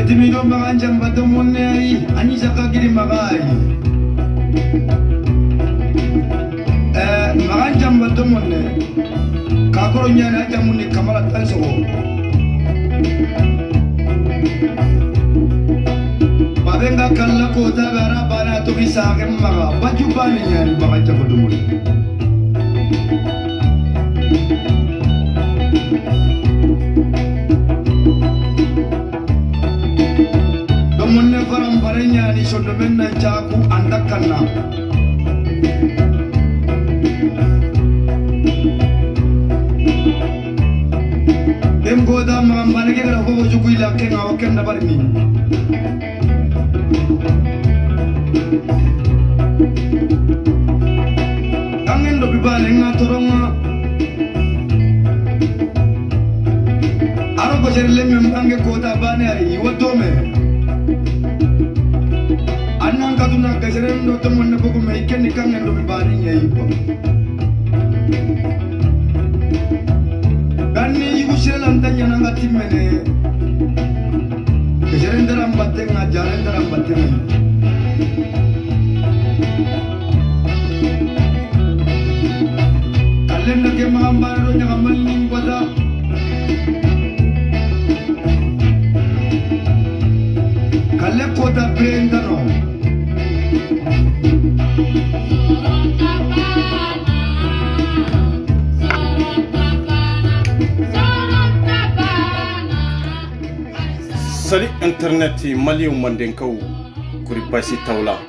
Timido maganjang bato munay ani sa kagiri magay maganjang bato munay kakoro niya na jang muni kamalat tanso pabenga kalla kota bara bana to bisa akin maga baju bani niya ni maganjang bato munay Munne faram barenya ni sondo menna jaku andakanna dem goda magambane ke gara ho jugu ila ke ngaw ken na barni kangen do bibale ngatoronga aro ko jerle membange goda bane ari wodome Anang katuna gajeren do temen ne bogo me ken kangen do bibari nyai bo Ganni yugo shelan tanya nanga timene gajeren daram batte ngajaren daram batte Kallen nake mahambar do nyaga malning bada Kalle kota bendano Sali internet maliu mandenkaw kuri basi tawla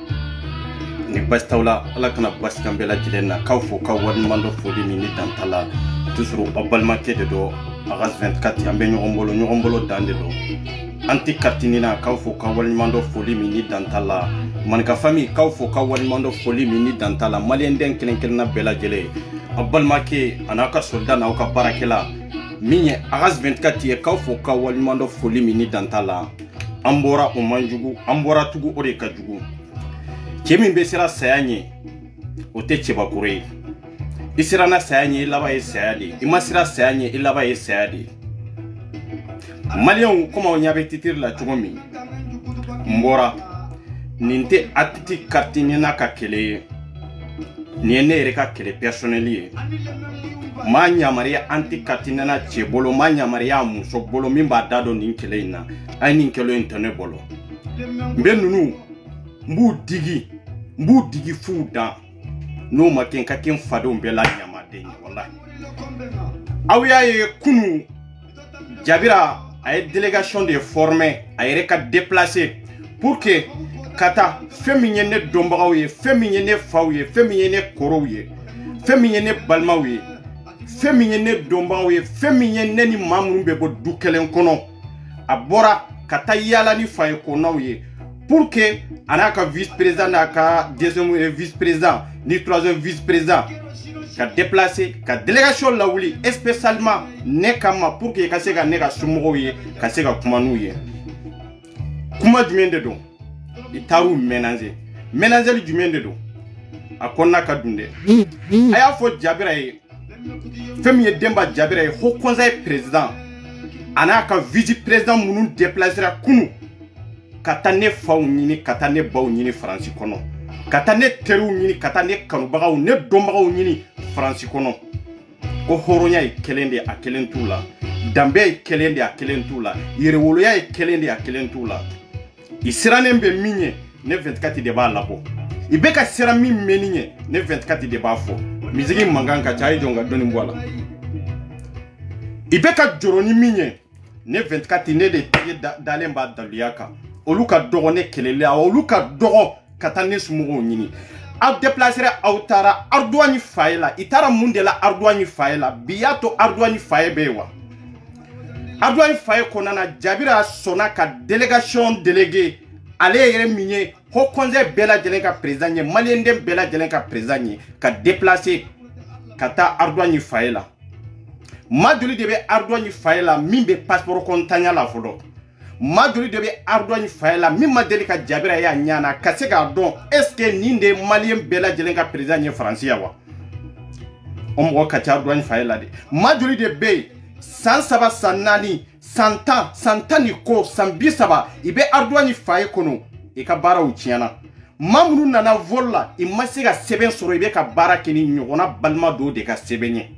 ni basi tawla ala kana basi kambela jilenna kawfo kawwan mando fodi mini dantala toujours obalma kede do agas 24 ambe nyogombolo dande do anti kartinina kawfo kawwan mando fodi mini dantala manka fami kawfo kawwan mando fodi mini dantala malien den kelenkelna bela jele obalma ke anaka soldana o ka barakela Minye agas 24 ye kawfo kawwan mando fodi mini dantala ambora o manjugu ambora tugu ore ka jugu kemi besira sayanye o te chebakure isira na sayanye laba ye sayade imasira sayanye ilaba ye sayade malion kuma onyabe titir la chugomi mbora ninte atiti kartini na ka kele niene reka kele personneli Manya Maria anti katinana chebolo manya Maria muso bolo mimba dado ninkele ina ay ninkelo internet bolo mbenunu mbu digi fuda no maken ka ken fado mbela nyama denye wallahi awiya ye kunu jabira ay délégation de former ay reka déplacer pour que kata féminine dombagaw ye féminine fawye féminine korowye féminine balmawye féminine dombawe féminine ni mamrumbe bo dukelen kono abora kata yala ni faye konawe pour que anaka vice-président naka deuxième vice-président ni troisième vice-président ka déplacer ka délégation lawuli spécialement nekama pour que kaseka neka sumoye kaseka kumanuye kuma jumɛn de don i taar'u ménager jumɛn de don a kɔnɔna ka dun dɛ a y'a fɔ Jabira ye fɛn min ye Demba Jabira ye Haut Conseil président a n'a ka vice président minnu déplacera kunu ka taa ne faw ɲini ka taa ne baw ɲini Faransi kɔnɔ ka taa ne teriw ɲini ka taa ne kanubagaw ne dɔnbagaw ɲini Faransi kɔnɔ ko hɔrɔnya ye kelen de a kelen t'u la danbe ye kelen de a kelen t'u la yɛrɛwoloya ye kelen de a kelen t'u la i sirannen bɛ min ye ne 24 de b'a labɔ i bɛ ka sira min mɛnni ye ne 24 de b'a fɔ misigi mankan ka ca a ye jɔn ka dɔnni bɔ a la i bɛ ka jɔrɔ ni min ye ne 24 ne de tɛgɛ dalen b'a daluya kan olu ka dɔgɔ ne kɛlɛli olu ka dɔgɔ ka taa ne somɔgɔw ɲini aw déplacer aw taara Ardoani faye la i taara mun de la Ardoani faye la bi y'a to Ardoani faye bɛ yen wa Ardoani faye kɔnɔna na Jabira sɔnna ka délégation délégué ale yɛrɛ min ye Haut Conseil bɛɛ lajɛlen ka président ye malien den bɛɛ lajɛlen ka président ye ka déplacer ka taa Ardoani faye la maa joli de bɛ Ardoani faye la min bɛ passeport kɔntanya la fɔlɔ maa joli de bɛ Ardoani faye la min ma deli ka Jabira y'a ɲana ka se k'a dɔn est-ce que nin de malien bɛɛ lajɛlen ka président ye Faransi ya wa o mɔgɔ ka ca Ardoani faye la de maa joli de bɛ yen san 3 san 4 san 10 san 10 ni ko san 30 i bɛ Ardoani faye kɔnɔ i ka baaraw tiɲɛna maa minnu nana vol la i ma se ka sɛbɛn sɔrɔ i bɛ ka baara kɛ ni ɲɔgɔnna balima dɔw de ka sɛbɛn ye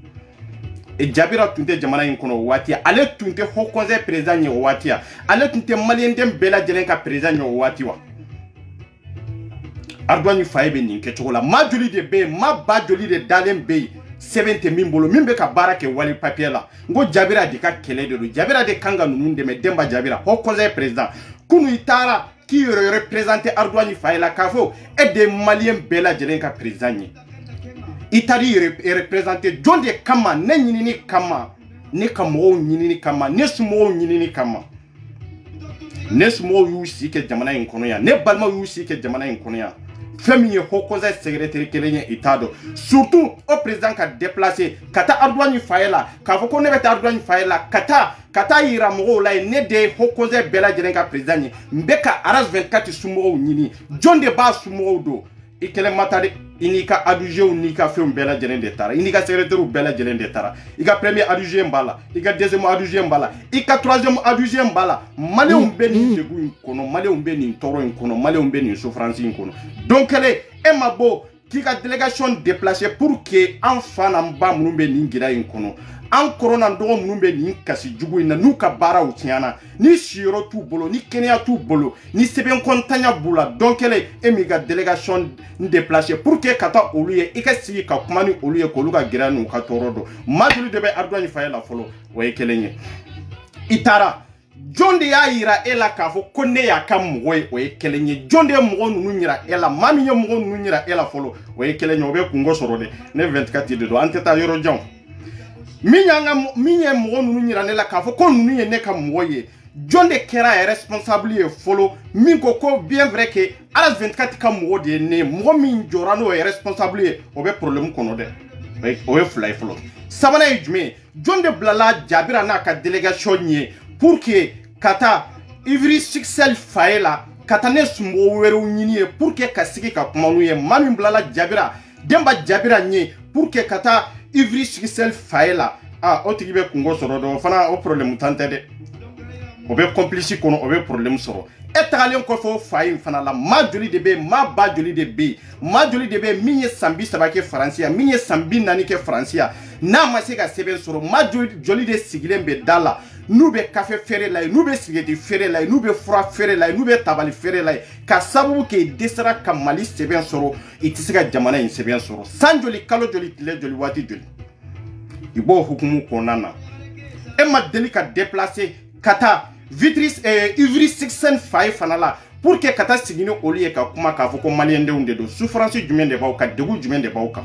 Jabira tun tɛ jamana in kɔnɔ o waati ale tun tɛ Haut Conseil président ye o waati ale tun tɛ malien den bɛɛ lajɛlen ka président ye o waati wa Ardoani faye bɛ nin kɛcogo la maa joli de bɛ yen maa ba joli de dalen bɛ yen sɛbɛn tɛ min bolo min bɛ ka baara kɛ wali papier la n ko Jabira de ka kɛlɛ de don Jabira de kan ka ninnu dɛmɛ Demba Jabira Haut Conseil président kunu i taara k'i yɛrɛ représenter Ardoani faye la k'a fɔ e de malien bɛɛ lajɛlen ka président ye i taar'i représenter jɔn de kama ne ɲinini kama ne ka mɔgɔw ɲinini kama ne somɔgɔw ɲinini kama ne somɔgɔw y'u sigi kɛ jamana in kɔnɔ yan ne balimaw y'u sigi kɛ jamana in kɔnɔ yan fɛn min ye Haut Conseil secrétaire kelen ye i t'a dɔn surtout o président ka déplacer ka taa Ardoani faye la k'a fɔ ko ne bɛ taa Ardoani faye la ka taa yira mɔgɔw la ye ne de ye Haut Conseil bɛɛ lajɛlen ka président ye n bɛ ka Aras 24 somɔgɔw ɲini jɔn de b'a somɔgɔw don i kɛlɛ ma taa dɛ i n'i ka adjoint n'i ka fɛnw bɛɛ lajɛlen de taara i n'i ka secrétaire bɛɛ lajɛlen de taara i ka premier adjoint b'a la i ka deuxième adjoint b'a la i ka troisième adjoint b'a la maliyɛnw bɛ nin degun in kɔnɔ maliyɛnw bɛ nin tɔɔrɔ in kɔnɔ maliyɛnw bɛ nin souffrance in kɔnɔ donc kɛlɛ e ma bɔ k'i ka délégation déplacer pour que an fa n'an ba minnu bɛ nin gɛlɛya in kɔnɔ an kɔrɔ n'an dɔgɔ minnu bɛ nin kasi jugu in na n'u ka baaraw tiɲɛna ni siyɔrɔ t'u bolo ni kɛnɛya t'u bolo ni sɛbɛn kɔntanya b'u la donc kɛlɛ e m'i ka délégation déplacer pour que ka taa olu ye i ka sigi ka kuma ni olu ye k'olu ka gɛrɛ n'u ka tɔɔrɔ dɔn maa joli de bɛ Ardoani faye la fɔlɔ o ye kelen ye i taara jɔn de y'a yira e la k'a fɔ ko ne y'a ka mɔgɔ ye o ye kelen ye jɔn de ye mɔgɔ ninnu yira e la maa min ye mɔgɔ ninnu yira e la fɔlɔ o ye kelen ye o bɛ kungo sɔrɔ de ne 24 de don an tɛ taa yɔrɔ jan min ye mɔgɔ ninnu yira ne la k'a fɔ ko ninnu ye ne ka mɔgɔ ye jɔn de kɛra yɛrɛ responsable ye fɔlɔ min ko bien vrai que Aras 24 ka mɔgɔ de ye ne mɔgɔ min jɔra n'o ye responsable ye o bɛ problème kɔnɔ dɛ o ye fila ye fɔlɔ sabanan ye jumɛn ye jɔn de bilala Jabira n'a ka délégation ye pour que ka taa Ivry Succel faye la ka taa ne somɔgɔw wɛrɛw ɲini ye pour que ka sigi ka kuma n'u ye maa min bilala Jabira Demba Jabira ɲɛ pour que ka taa Ivry Succel faye la o tigi bɛ kungo sɔrɔ dɔn o fana o problème tan tɛ dɛ o bɛ complice kɔnɔ o bɛ problème sɔrɔ e tagalen kɔfɛ o fa in fana la maa joli de bɛ yen maa ba joli de bɛ yen maa joli de bɛ yen min ye san 30 kɛ Faransi ya min ye san 40 kɛ Faransi ya n'a ma se ka sɛbɛn sɔrɔ maa joli de sigilen bɛ da la n'u bɛ kafe feere la ye n'u bɛ sigɛriti feere la ye n'u bɛ fura feere la ye n'u bɛ tabali feere la ye ka sababu kɛ i dɛsɛra ka Mali sɛbɛn sɔrɔ i tɛ se ka jamana in sɛbɛn sɔrɔ san joli kalo joli tile joli waati joli i b'o hukumu kɔnɔna na e ma deli ka déplacer ka taa Ivry Succel faye fana la pour que ka taa sigi ni olu ye ka kuma k'a fɔ ko maliyɛndenw de don souffrance jumɛn de b'aw kan degun jumɛn de b'aw kan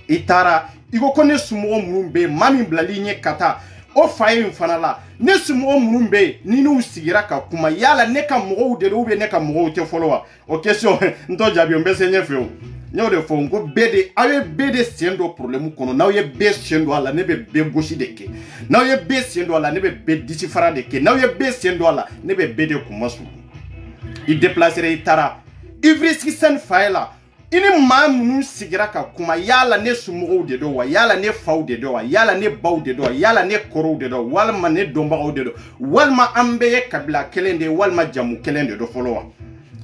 i taara i ko ne somɔgɔ minnu bɛ yen maa min bilali ɲɛ ka taa o faye in fana la ne somɔgɔ minnu bɛ yen ni n'u sigira ka kuma yala ne ka mɔgɔw de don ou bien ne ka mɔgɔw tɛ fɔlɔ wa o question n t'o jaabi o n bɛ se ɲɛfɛ o n y'o de fɔ n ko bɛɛ de aw ye bɛɛ de sen don problème kɔnɔ n'aw ye bɛɛ sen don a la ne bɛ bɛɛ gosi de kɛ n'aw ye bɛɛ sen don a la ne bɛ bɛɛ disi fara de kɛ n'aw ye bɛɛ sen don a la ne bɛ bɛɛ de kuma suru i déplacer i tara Ivry Sixten Faela ini maa minnu sigira ka kuma yala ne sumɔgɔw de do wa yala ne faw de do wa yala ne baw de do wa yala ne kɔrɔw de do walima ne dɔnbagaw de do walima an bɛɛ ye kabila kelen de walima jamu kelen de do fɔlɔ wa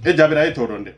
e jaabira e t'o dɔn dɛ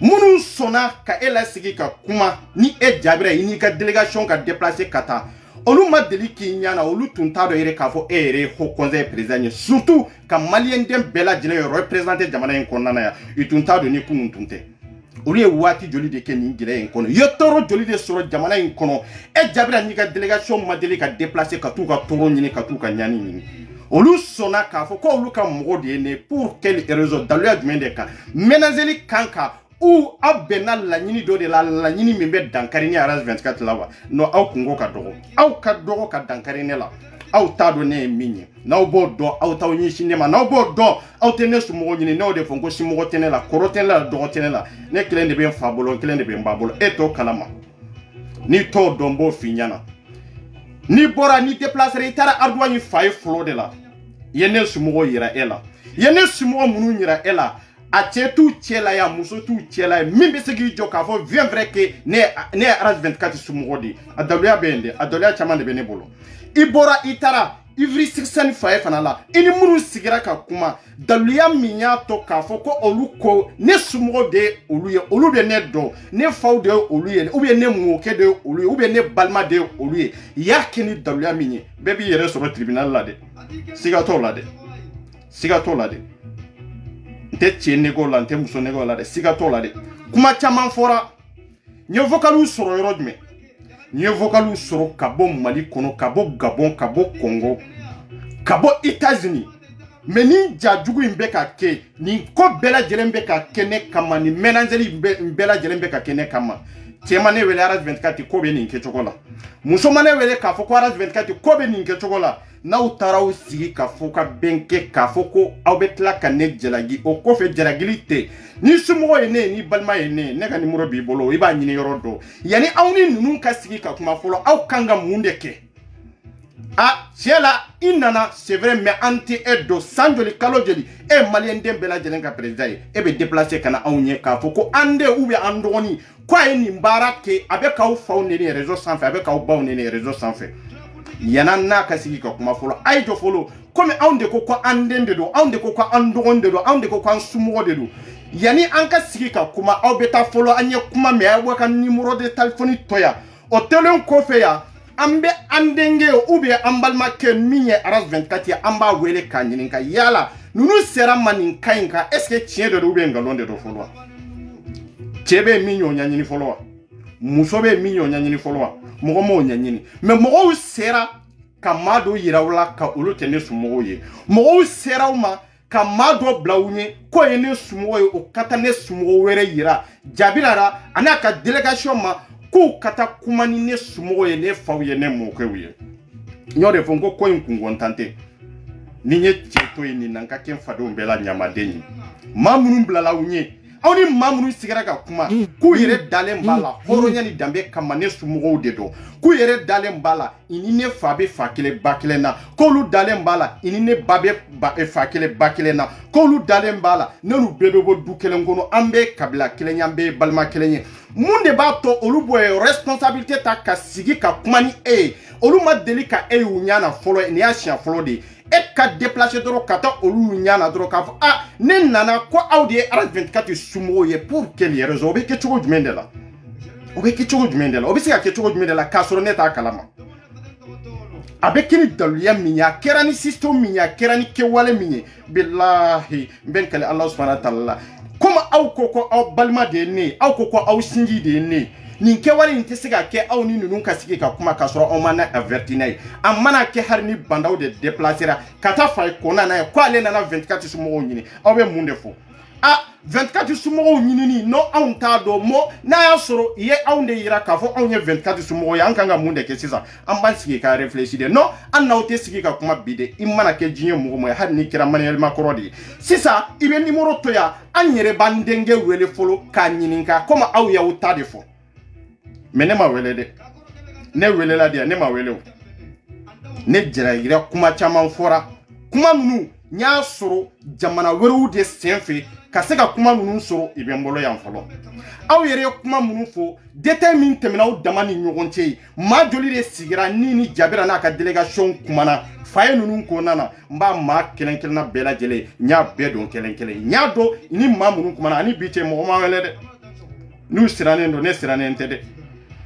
minnu sɔnna ka e lasigi ka kuma ni e jaabira i n'i ka délégation ka déplacer ka taa olu ma deli k'i ɲana olu tun t'a dɔn yɛrɛ k'a fɔ e yɛrɛ ye haut conseil président ye surtout ka maliyɛn den bɛɛ lajɛlen représenter jamana in kɔnɔna yan i tun t'a dɔn ni kunun tun tɛ olu ye waati joli de kɛ nin gɛlɛya in kɔnɔ ye tɔɔrɔ joli de sɔrɔ jamana in kɔnɔ e jaabira n'i ka délégation ma deli ka déplacer ka t'u ka tɔɔrɔ ɲini ka t'u ka ɲani ɲini olu sɔnna k'a fɔ ko olu ka mɔgɔ de ye ne pour quelle raison daluya jumɛn de kan ménageli kan ka ou aw bɛnna laɲini dɔ de la laɲini min bɛ dankari ni RS 24 la wa non aw kungo ka dɔgɔ aw ka dɔgɔ ka dankari ne la aw t'a dɔn ne ye min ye n'aw b'o dɔn aw t'aw ɲɛsin ne ma n'aw b'o dɔn aw tɛ ne somɔgɔ ɲini n'aw de fɔ ko simɔgɔ tɛ ne la kɔrɔ tɛ ne la dɔgɔ tɛ ne la ne kelen de bɛ n fa bolo kelen de bɛ n ba bolo e t'o kalama n'i t'o dɔn n b'o f'i ɲɛna n'i bɔra n'i déplacer i taara Ardoin in fa ye fɔlɔ de la i ye ne somɔgɔ yira e la i ye ne somɔgɔ minnu yira e la a cɛ t'u cɛ la yan muso t'u cɛ la yan min bɛ se k'i jɔ k'a fɔ bien vrai que ne ye RS 24 somɔgɔ de ye a daluya bɛ yen dɛ a daluya caman de bɛ ne bolo i bɔra i taara Ivry Sixten Faye fana la i ni minnu sigira ka kuma daluya min y'a to k'a fɔ ko olu ko ne somɔgɔ de ye olu ye olu bɛ ne dɔn ne faw de ye olu ye ou bien ne mɔkɛ de ye olu ye ou bien ne balima de ye olu ye i y'a kɛ ni daluya min ye bɛɛ b'i yɛrɛ sɔrɔ tribunal la dɛ siga t'o la dɛ siga t'o la dɛ n tɛ cɛ nego la n tɛ muso nego la dɛ siga t'o la dɛ kuma caman fɔra n ye vocaliw sɔrɔ yɔrɔ jumɛn n ye vocaliw sɔrɔ ka bɔ Mali kɔnɔ ka bɔ Gabon ka bɔ Congo ka bɔ États-Unis mais ni ja jugu in bɛ ka kɛ nin ko bɛɛ lajɛlen bɛ ka kɛ ne kama nin ménageli bɛɛ lajɛlen bɛ ka kɛ ne kama cɛ ma ne wele RS 24 ko bɛ nin kɛcogo la muso ma ne wele k'a fɔ ko RS 24 ko bɛ nin kɛcogo la n'aw taara aw sigi ka fɔ ka bɛn kɛ k'a fɔ ko aw bɛ tila ka ne jalaki o kɔfɛ jalakili tɛ ni somɔgɔ ye ne ye ni balima ye ne ye ne ka numéro b'i bolo i b'a ɲini yɔrɔ dɔn yanni aw ni ninnu ka sigi ka kuma fɔlɔ aw kan ka mun de kɛ a tiɲɛ la i nana c'est vrai mais an tɛ e dɔn san joli kalo joli e ye maliyɛn den bɛɛ lajɛlen ka président ye e bɛ déplacer ka na anw ɲɛ k'a fɔ ko an den ou bien an dɔgɔnin ko a ye nin baara kɛ a bɛ k'aw faw neni réseau sanfɛ a bɛ k'aw baw neni réseau sanfɛ yana n'a ka sigi ka kuma fɔlɔ a ye jɔ fɔlɔ komi anw de ko ko an den de don anw de ko ko an dɔgɔnin de don anw de ko ko an somɔgɔ de don yanni an ka sigi ka kuma aw bɛ taa fɔlɔ an ye kuma mɛn a ye ka numéro de téléphone tɔ yan o tɛlen kɔfɛ yan an bɛ an denkɛ ou bien an balimakɛ min ye RS 24 ye an b'a wele k'a ɲininka yala ninnu sera ma nin ka in kan est ce que tiɲɛ de don ou bien nkalon de don fɔlɔ wa cɛ bɛ min y'o ɲɛɲini fɔlɔ wa muso bɛ min y'o ɲɛɲini fɔlɔ wa mɔgɔ m'o ɲɛɲini mais mɔgɔw sera ka maa dɔ yira aw la ka olu tɛ ne somɔgɔw ye mɔgɔw sera aw ma ka maa dɔ bila aw ɲɛ k'o ye ne somɔgɔ ye o ka taa ne somɔgɔ wɛrɛ yira jaabira la a n'a ka délégation ma k'u ka taa kuma ni ne somɔgɔw ye ne faw ye ne mɔkɛw ye n y'o de fɔ n ko in kungɔntan tɛ ni n ye cɛ to yen nin na n ka kɛ n fadenw bɛɛ la ɲamaden ye maa minnu bilala aw ɲɛ aw ni maa minnu sigira ka kuma k'u yɛrɛ dalen b'a la hɔrɔnya ni danbe kama ne somɔgɔw de dɔn k'u yɛrɛ dalen b'a la i ni ne fa bɛ fa kelen ba kelen na k'olu dalen b'a la i ni ne ba bɛ fa kelen ba kelen na k'olu dalen b'a la n'olu bɛɛ bɛ bɔ du kelen kɔnɔ an bɛ kabila kelen ye an bɛ balima kelen ye mun de b'a to olu bɔ responsabilité ta ka sigi ka kuma ni e ye olu ma deli ka e y'u ɲana fɔlɔ nin y'a siɲɛ fɔlɔ de ye e ka déplacer dɔrɔn ka taa olu ɲana dɔrɔn k'a fɔ ah ne nana ko aw de ye RS 24 somɔgɔw ye pour quelle raison o bɛ kɛ cogo jumɛn de la o bɛ kɛ cogo jumɛn de la o bɛ se ka kɛ cogo jumɛn de la k'a sɔrɔ ne t'a kalama a bɛ kɛ ni daluya min ye a kɛra ni système min ye a kɛra ni kɛwale min ye bilahi n bɛ n kale Ala subahana wa taala la comme aw ko ko aw balima de ye ne ye aw ko ko aw sinji de ye ne ye nin kɛwale in tɛ se ka kɛ aw ni ninnu ka sigi ka kuma k'a sɔrɔ aw ma na averti n'a ye a mana kɛ hari ni bandaw de déplacera ka taa fa kɔnna n'a ye ko ale nana 24 somɔgɔw ɲini aw bɛ mun de fɔ ah 24 somɔgɔw ɲinini n'o anw t'a dɔn mo n'a y'a sɔrɔ i ye anw de yira k'a fɔ anw ye 24 somɔgɔw ye an kan ka mun de kɛ sisan an b'an sigi ka réfléchir de non an n'aw tɛ sigi ka kuma bi de i mana kɛ diɲɛ mɔgɔ mɔgɔ ye hali n'i kɛra manuellement kɔrɔ de ye sisan i bɛ numéro to yan an yɛrɛ b'an denkɛ wele fɔlɔ k'a ɲininka comme aw y'aw ta de fɔ mais ne ma wele dɛ ne welela de ne ma wele o ne jarayira kuma caman fɔra kuma ninnu nya soro jamana wɛrɛw de senfe ka se ka kuma minnu soro i bɛ n bolo yan fɔlɔ aw yɛrɛ ye kuma minnu fɔ détail min tɛmɛna aw dama ni ɲɔgɔn cɛ maa joli de sigira ni Jabira n'a ka délégation kumana faye ninnu kɔnɔna na n b'a maa kelen kelenna bɛɛ lajɛlen n y'a bɛɛ dɔn kelen kelen n y'a dɔn ni maa minnu kumana ani bi cɛ mɔgɔ ma wɛlɛ dɛ n'u sirannen don ne sirannen tɛ dɛ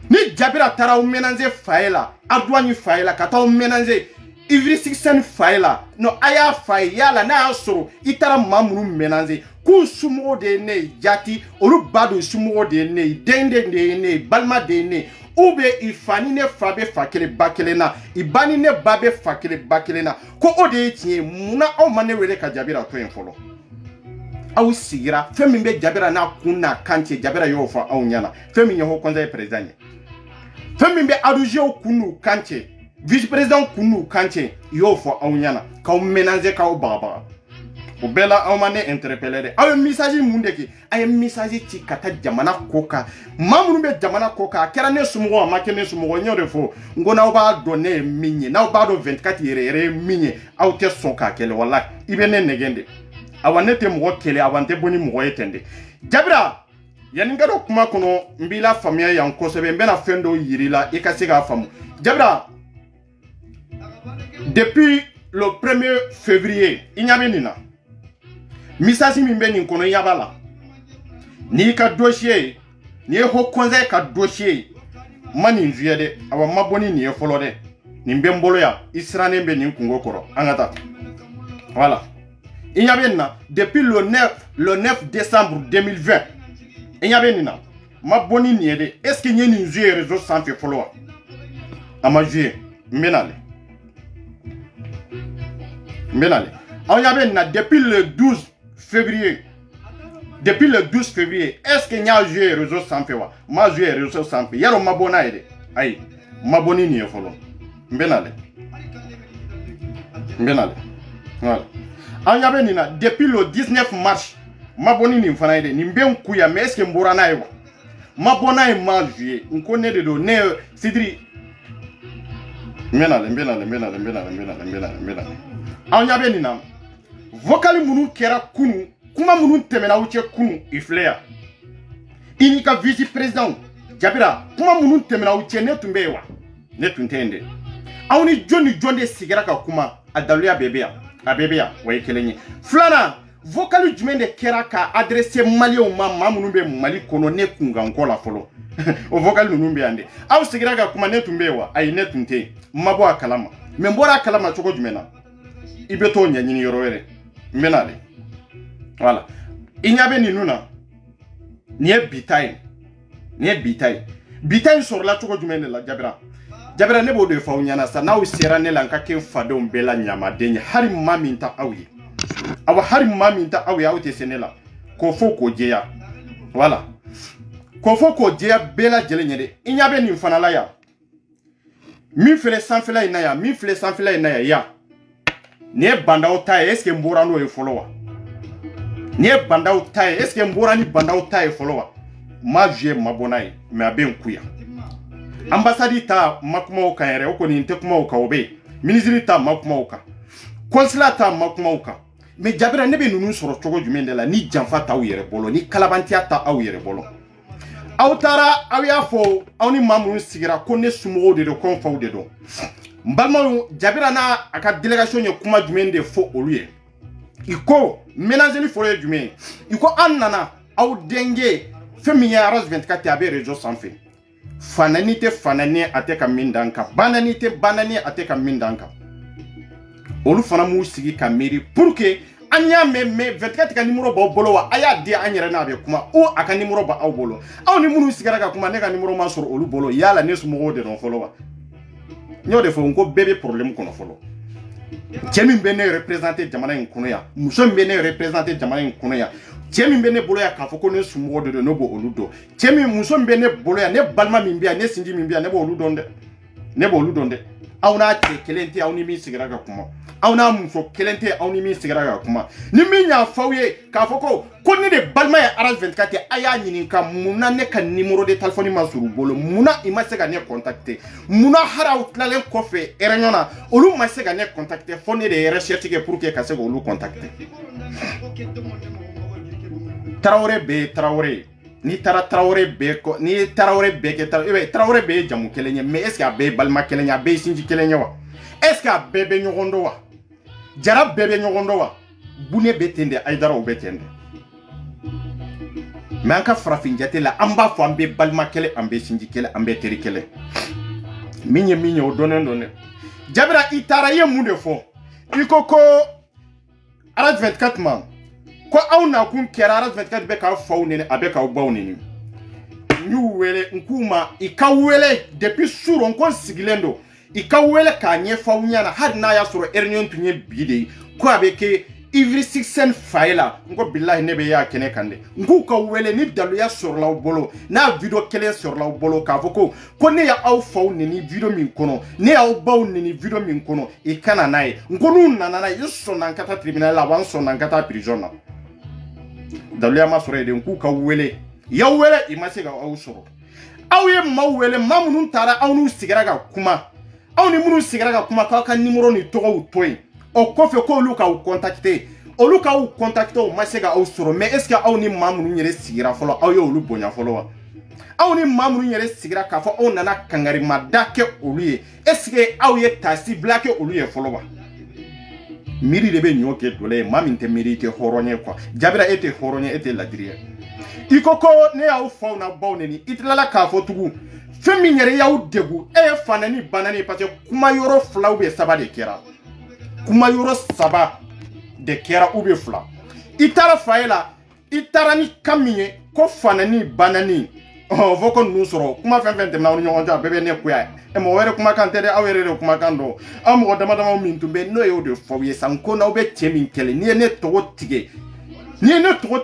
ni Jabira taara aw ménager faye la Adouani faye la ka taa aw ménager Ivry Sixten faye la no a y'a faye yala n'a y'a sɔrɔ i taara maa minnu ménager k'u somɔgɔw de ye ne ye jati olu ba don somɔgɔw de ye ne ye den de ye ne ye balima de ye ne ye ou bien i fa ni ne fa bɛ fa kelen ba kelen na i ba ni ne ba bɛ fa kelen ba kelen na ko o de ye tiɲɛ ye munna aw ma ne wele ka Jabira to yen fɔlɔ aw sigira fɛn min bɛ Jabira n'a kun n'a kan cɛ Jabira y'o fɔ aw ɲɛna fɛn min ye haut conseil président ye fɛn min bɛ ADOGIO kun n'u kan cɛ vice président kun n'u kan cɛ y'o fɔ aw ɲɛna k'aw ménager k'aw bagabaga o bɛɛ la aw ma ne interpeller dɛ aw ye message mun de kɛ a ye message ci ka taa jamana ko kan maa minnu bɛ jamana ko kan a kɛra ne somɔgɔ a ma kɛ ne somɔgɔ n y'o de fɔ n ko n'aw b'a dɔn ne ye min ye n'aw b'a dɔn 24 yɛrɛ ye min ye aw tɛ sɔn k'a kɛlɛ walahi i bɛ ne nɛgɛn de awa ne tɛ mɔgɔ kɛlɛ awa n tɛ bɔ ni mɔgɔ ye ten de Jabira yanni n ka don kuma kɔnɔ n b'i la faamuya yan kosɛbɛ n bɛna fɛn dɔw yiri la i ka se k'a faamu Jabira depuis le 1er février i ɲa bɛ nin na message min bɛ nin kɔnɔ i ɲa b'a la n'i ka dossier n'i ye haut conseil ka dossier ma nin fiyɛ dɛ awa ma bɔ ni nin ye fɔlɔ dɛ nin bɛ n bolo yan i sirannen bɛ nin kungo kɔrɔ an ka taa voilà i ɲa bɛ nin na depuis le 9 décembre 2020 i ɲa bɛ nin na ma bɔ ni nin ye dɛ est ce que n ye nin joué réseau sanfɛ fɔlɔ wa a ma joué n bɛ nale n bɛ nale aw ɲa bɛ nin na depuis le 12 février est ce que n y'a joué réseau sanfɛ wa ma joué réseau sanfɛ yarɔ ma bɔ n'a ye dɛ ayi ma bɔ ni nin ye fɔlɔ n bɛ nale voilà aw ɲa bɛ nin na depuis le 19 mars ma bɔ ni nin fana ye dɛ nin bɛ n ku yan mais est ce que n bɔra n'a ye wa ma bɔ n'a ye ma joué n ko ne de don ne Sidiri n bɛ nale aw ɲa bɛ nin na vocal minnu kɛra kunu kuma minnu tɛmɛna aw cɛ kunu i filɛ yan i n'i ka vice président Jabira kuma minnu tɛmɛna aw cɛ ne tun bɛ yen wa ne tun tɛ yen dɛ aw ni jɔn de sigira ka kuma a daluya bɛɛ bɛ yan a bɛɛ bɛ yan o ye kelen ye filanan vocal jumɛn de kɛra ka adresser maliyɛnw ma maa minnu bɛ Mali kɔnɔ ne kunkanko la fɔlɔ o vocal ninnu bɛ yan dɛ aw sigira ka kuma ne tun bɛ yen wa ayi ne tun tɛ yen n ma bɔ a kalama mais n bɔra a kalama cogo jumɛn na i bɛ t'o ɲɛɲini yɔrɔ wɛrɛ n bɛ nale voilà i ɲa bɛ ninnu na nin ye bita ye bita in sɔrɔla cogo jumɛn de la Jabira ne b'o de fɔ aw ɲɛna sa n'aw sera ne la n ka kɛ n fadenw bɛɛ la ɲamaden ye hali maa min ta aw ye awa hali maa min ta aw ye aw tɛ se ne la k'o fɔ k'o jɛya voilà k'o fɔ k'o jɛya bɛɛ lajɛlen ye dɛ i ɲa bɛ nin fana la yan min filɛ sanfɛla in na yan nin ye bandaw ta ye est ce que n bɔra n'o ye fɔlɔ wa nin ye bandaw ta ye est ce que n bɔra ni bandaw ta ye fɔlɔ wa ma joué ma bɔ n'a ye mais a bɛ n ku yan ambassade ta ma kuma o kan yɛrɛ o kɔni n tɛ kuma o kan o bɛ yen ministre ta ma kuma o kan consulat ta ma kuma o kan mais Jabira ne bɛ ninnu sɔrɔ cogo jumɛn de la ni janfa t'aw yɛrɛ bolo ni kalabantiya ta aw yɛrɛ bolo aw taara aw y'a fɔ aw ni maa minnu sigira ko ne somɔgɔw de don ko n faw de don n balimaw Jabira n'a a ka délégation ye kuma jumɛn de fɔ olu ye i ko ménageli fɔlɔ ye jumɛn ye i ko an nana aw denkɛ fɛn min ye Aras 24 a bɛ réseau sanfɛ fanani tɛ fanani a tɛ ka min d'an kan banani tɛ banani a tɛ ka min d'an kan olu fana m'u sigi ka miiri pour que an y'a mɛn mais 24 ka numéro b'aw bolo wa a y'a di an yɛrɛ n'a bɛ kuma o a ka numéro b'aw bolo aw ni minnu sigira ka kuma ne ka numéro ma sɔrɔ olu bolo yala ne somɔgɔw de dɔn fɔlɔ wa n y'o de fɔ n ko bɛɛ bɛ problème kɔnɔ fɔlɔ cɛ min bɛ ne représenter jamana in kɔnɔ yan muso min bɛ ne représenter jamana in kɔnɔ yan cɛ min bɛ ne bolo yan k'a fɔ ko ne somɔgɔw de don ne b'o olu dɔn muso min bɛ ne bolo yan ne balima min bɛ yan ne sinji min bɛ yan ne b'olu dɔn dɛ aw n'a cɛ kelen tɛ aw ni min sigira ka kuma aw n'a muso kelen tɛ aw ni min sigira ka kuma ni min y'a fɔ aw ye k'a fɔ ko ne de balima ye RS24 tɛ a y'a ɲininka munna ne ka numéro de téléphone ma sɔrɔ u bolo munna i ma se ka ne contacter munna hali aw tilalen kɔfɛ réunion na olu ma se ka ne contacter fo ne de ye recherche kɛ pour que ka se k'olu contacter Traoré bɛ Traoré ni taara Traoré bɛɛ kɔ ni ye Traoré bɛɛ kɛ Traoré bɛɛ ye jamu kelen ye mais est ce que a bɛɛ ye balima kelen ye a bɛɛ ye sinji kelen ye wa est ce que a bɛɛ bɛ ɲɔgɔn dɔn wa Jara bɛɛ bɛ ɲɔgɔn dɔn wa Bune bɛ ten de Aïdara o bɛ ten de mais an ka farafin jate la an b'a fɔ an bɛ balima kelen an bɛ sinji kelen an bɛ teri kelen min ye o dɔnnen don dɛ Jabira i taara i ye mun de fɔ i ko RS24 ma ko aw na kun kɛra RS24 bɛ k'aw faw neni a bɛ k'aw baw neni n y'u wele n k'u ma i ka wele depuis suro n ko n sigilen don i ka wele k'a ɲɛfɔ aw ɲɛna hali n'a y'a sɔrɔ réunion tun ye bi de ye ko a bɛ kɛ Ivry Sixen faye la n ko bilahi ne bɛ y'a kɛnɛ kan dɛ n k'u ka wele ni daluya sɔrɔla aw bolo n'a video kelen sɔrɔla aw bolo k'a fɔ ko ne y'aw faw neni video min kɔnɔ ne y'aw baw neni video min kɔnɔ i kana n'a ye n ko n'u nana n'a ye i sɔnna n ka taa tribunal la wa n sɔnna n ka taa prison na daluya ma sɔrɔ yen k'u ka wele y'aw wele i ma se ka aw sɔrɔ aw ye maaw wele maa minnu taara aw n'u sigira ka kuma aw ni minnu sigira ka kuma k'aw ka numéro ni tɔgɔw to yen o kɔfɛ k'olu k'aw contacter olu k'aw contacter o ma se ka aw sɔrɔ mais est ce que aw ni maa minnu yɛrɛ sigira fɔlɔ aw ye olu bonya fɔlɔ wa aw ni maa minnu yɛrɛ sigira k'a fɔ aw nana kangarimada kɛ olu ye est ce que aw ye taasi bila kɛ olu ye fɔlɔ wa miiri de bɛ ɲɔ kɛ dole ye maa min tɛ miiri tɛ hɔrɔn ye quoi Jabira e tɛ hɔrɔn ye e tɛ ladiri ye i ko ne y'aw faw na baw neni i tilala k'a fɔ tugun fɛn min yɛrɛ y'aw degu e ye fanani banani parce que kuma yɔrɔ 2 ou bien 3 de kɛra kuma yɔrɔ 3 de kɛra ou bien 2 i taara faye la i taara ni kan min ye ko fanani banani fo ko ninnu sɔrɔ kuma fɛn fɛn tɛmɛna aw ni ɲɔgɔn cɛ a bɛɛ bɛ ne kuya mɔgɔ wɛrɛ kumakan tɛ dɛ aw yɛrɛ de kumakan dɔn aw mɔgɔ dama dama min tun bɛ n'o y'o de fɔ aw ye san ko n'aw bɛ cɛ min kɛlɛ n'i ye ne tɔgɔ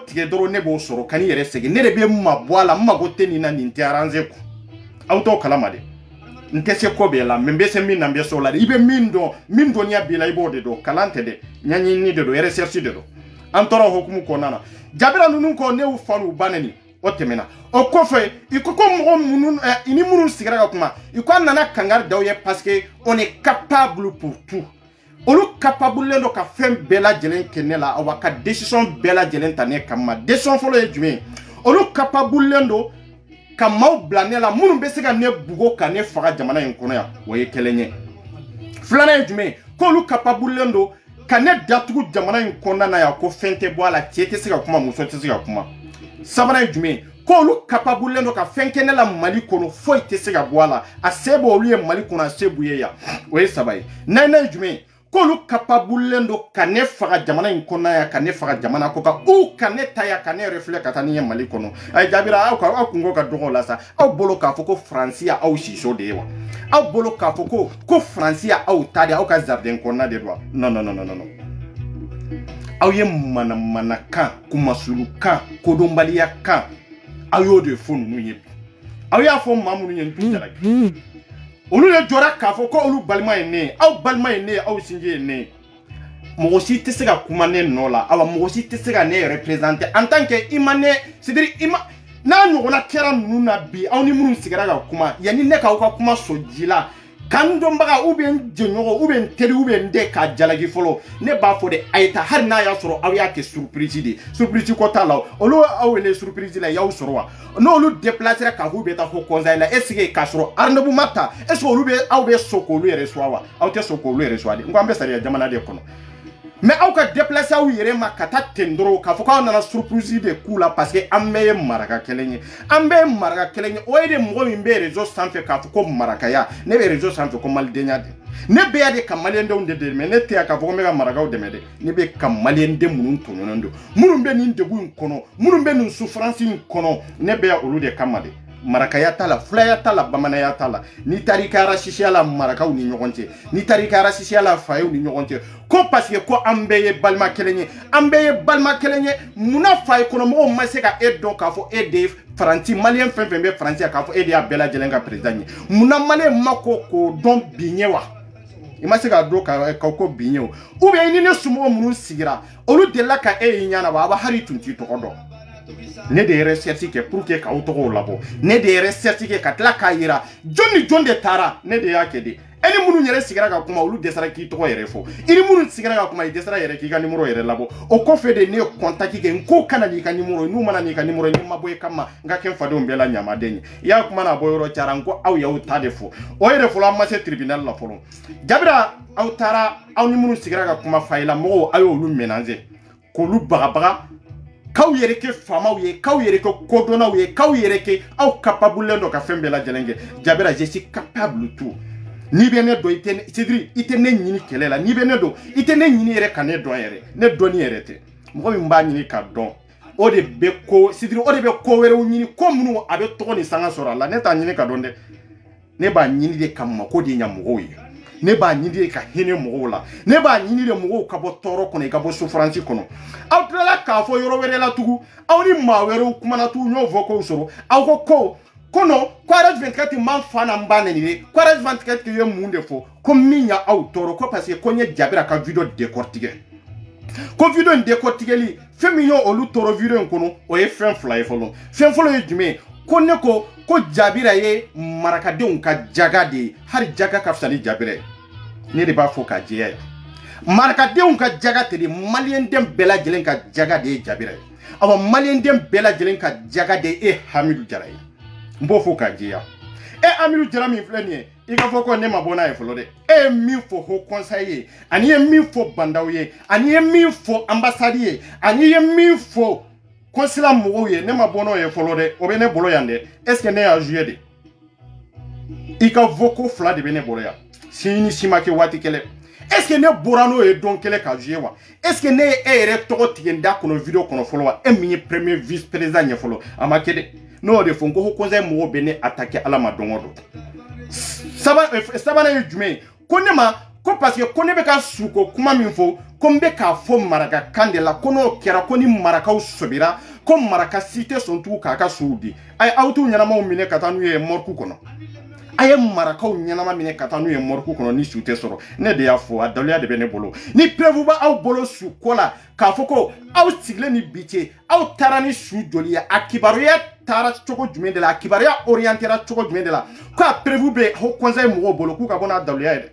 tigɛ dɔrɔn ne b'o sɔrɔ ka n'i yɛrɛ segin ne de bɛ mabɔ a la n mago tɛ nin na nin tɛ arranger ko aw t'o kalama de n tɛ se ko bɛɛ la mais n bɛ se min na n bɛ se o la de i bɛ min dɔnniya b'i la i b'o de dɔn kalan tɛ dɛ ɲɛɲini de don recherche de don an tora o hukumu kɔnɔna na Jabira ninnu kɔ ne y'u fa n'u ba neni o tɛmɛna o kɔfɛ i ko mɔgɔ minnu i ni minnu sigira ka kuma i ko an nana kangari d'aw ye parce que on est capable pour tout olu capable don ka fɛn bɛɛ lajɛlen kɛ ne la aw ka décision bɛɛ lajɛlen ta ne kama décision fɔlɔ ye jumɛn olu capable don ka maaw bila ne la minnu bɛ se ka ne bugo ka ne faga jamana in kɔnɔ yan o ye kelen ye filanan ye jumɛn k'olu capable don ka ne datugu jamana in kɔnɔna na yan ko fɛn tɛ bɔ a la cɛ tɛ se ka kuma muso tɛ se ka kuma sabanan ye jumɛn k'olu capable don ka fɛn kɛ ne la Mali kɔnɔ foyi tɛ se ka bɔ a la a se b'olu ye Mali kɔnɔ a se b'u ye yan o ye 3 ye naaninan ye jumɛn k'olu capable don ka ne faga jamana in kɔnɔ yan ka ne faga jamana kɔ kan ou ka ne ta yan ka ne reflet ka taa ni ye Mali kɔnɔ ay Jabira aw kungo ka dɔgɔ la sa aw bolo k'a fɔ ko France ya aw siso de ye wa aw bolo k'a fɔ ko France ya aw ta de aw ka jardin kɔnɔna de don non aw ye manamanakan kumasulukan kodɔnbaliya kan aw y'o de fɔ ninnu ye aw y'a fɔ maa minnu ye n tun jalaki olu ye jɔra k'a fɔ ko olu balima ye ne aw balima ye ne aw sinji ye ne mɔgɔ si tɛ se ka kuma ne nɔ la awa mɔgɔ si tɛ se ka ne représenter en tant que i ma ne c'est-à-dire i ma n'a ɲɔgɔnna kɛra ninnu na bi aw ni minnu sigira ka kuma yanni ne k'aw ka kuma sɔn ji la kan dɔnbaga ou bien n jɛɲɔgɔn ou bien n teri ou bien n den k'a jalaki fɔlɔ ne b'a fɔ de a ye ta hali n'a y'a sɔrɔ aw y'a kɛ surprise de surprise ko t'a la olu aw wele surprise la y'aw sɔrɔ wa n'olu déplacera k'a fɔ u bɛ taa fo conseil la est ce que k'a sɔrɔ rendez-vous ma ta est ce que olu bɛ aw bɛ sɔn k'olu yɛrɛ suwa wa aw tɛ sɔn k'olu yɛrɛ suwa de n ko an bɛ sariya jamana de kɔnɔ mais aw ka déplacer aw yɛrɛ ma ka taa ten dɔrɔn k'a fɔ k'aw nana surprise de k'u la parce que an bɛɛ ye maraka kelen ye an bɛɛ ye maraka kelen ye o ye de mɔgɔ min bɛ réseau sanfɛ k'a fɔ ko marakaya ne bɛ réseau sanfɛ ko malidenya de ne bɛ yan de ka maliyɛndenw de dɛmɛ mais ne tɛ yan k'a fɔ ko n bɛ ka marakaw dɛmɛ dɛ ne bɛ ka maliyɛnden minnu tɔɲɔnnen don minnu bɛ nin degun in kɔnɔ minnu bɛ nin souffrance in kɔnɔ ne bɛ yan olu de kama de marakaya t'a la filaya t'a la bamananya t'a la n'i taara i ka racisisiya la marakaw ni ɲɔgɔn cɛ n'i taara i ka racisisiya la fayew ni ɲɔgɔn cɛ ko parce que ko an bɛɛ ye balima kelen ye an bɛɛ ye balima kelen ye munna faye kɔnɔ mɔgɔw ma se ka e dɔn k'a fɔ e de ye Faransi maliyɛn fɛn fɛn bɛ Faransi k'a fɔ e de y'a bɛɛ lajɛlen ka président ye munna maliyɛn ma ko k'o dɔn bi ɲɛ wa i ma se ka do ka ko binye ou bien ni ne sumo munu sigira olu de la ka e nyana ba hari tunti to odo ne de recherche ke pour que ka auto labo ne de recherche ke ka tla ka yira jonni jonde tara ne de yakede eni munu yere sigira ka kuma olu desara ki to yere fo iri munu sigira ka kuma i desara yere ki ka numéro yere labo o ko fe de ne contact ke nko kana ni ka numéro nu mana ni ka numéro ni maboy kama nga ken fado mbela nyama denye ya kuma na boyoro chara nko aw ya utade fo o yere fo la ma se tribunal la fo jabira aw tara aw ni munu sigira ka kuma fayla mo ayo lu mélanger ko lu baga kaw yere ke famaw ye kaw yere ke kodonaw ye kaw yere ke aw capable ndo ka fembela jelenge jabira je suis capable tout ni bene do ite sidri ite ne nyini kelela ni bene do ite ne nyini yere ka ne do yere ne do ni yere te mo mi mba nyini ka don o de be ko sidri o de be ko were nyini ko munu abe to ni sanga sora la ne ta nyini ka don de ne ba nyini de kam ko de nyamugo ye ne ba nyini de ka hene mo la ne ba nyini de mo ka bo toro kono ka bo souffrance kono aw trela ka fo yoro were la tugu aw ni ma were kuma na tu nyo voko soro aw ko kono quarante 24 man fana mbane ni quarante 24 ke munde fo ko minya autor ko parce que konye jabira ka video décortiquer ko video décortiquer li femio olu toro video kono o e fen fly folo fen folo e jume konne ko jabira ye maraka de un ka jagade har jaga ka fsali jabira ni de ba fo ka je maraka de un ka jagate de malien dem bela jelen ka jagade jabira awa malien dem bela jelen ka jagade e Hamidou Diarra mbo fo ka jia Hamidou Diarra mi flenie i ka fo ko ne mabona e folo de mi fo ho conseiller ani mi fo bandawiye ani mi fo ambassadeur ani mi fo consulat moye ne mabona e folo de o be ne bolo yande est-ce que ne a joué de i ka voko fla de be ne bolo ya sini simake wati kele est-ce que ne borano e don kele ka joué wa est-ce que ne e re to tigenda kono video kono folo wa mi premier vice président ne folo amakede no de fonko ko konza mo bene attaquer ala ma dongodo saba na jume konema ko parce que konebe ka suko kuma min fo kombe ka fo maraka kandela kono kera koni maraka usobira ko maraka cité son tout ka suudi ay auto nyama o mine katanu ye morku kono ay maraka o nyama mine katanu ye morku kono ni suute soro ne de ya fo adalia de bene bolo ni preuve ba aw bolo su kola ka foko aw sigle ni biche aw tarani su joli ya akibaru ya tara choko jume de la akibaru ya orientera choko jume de la ko preuve be ho konza mo bolo ku ka bona adalia de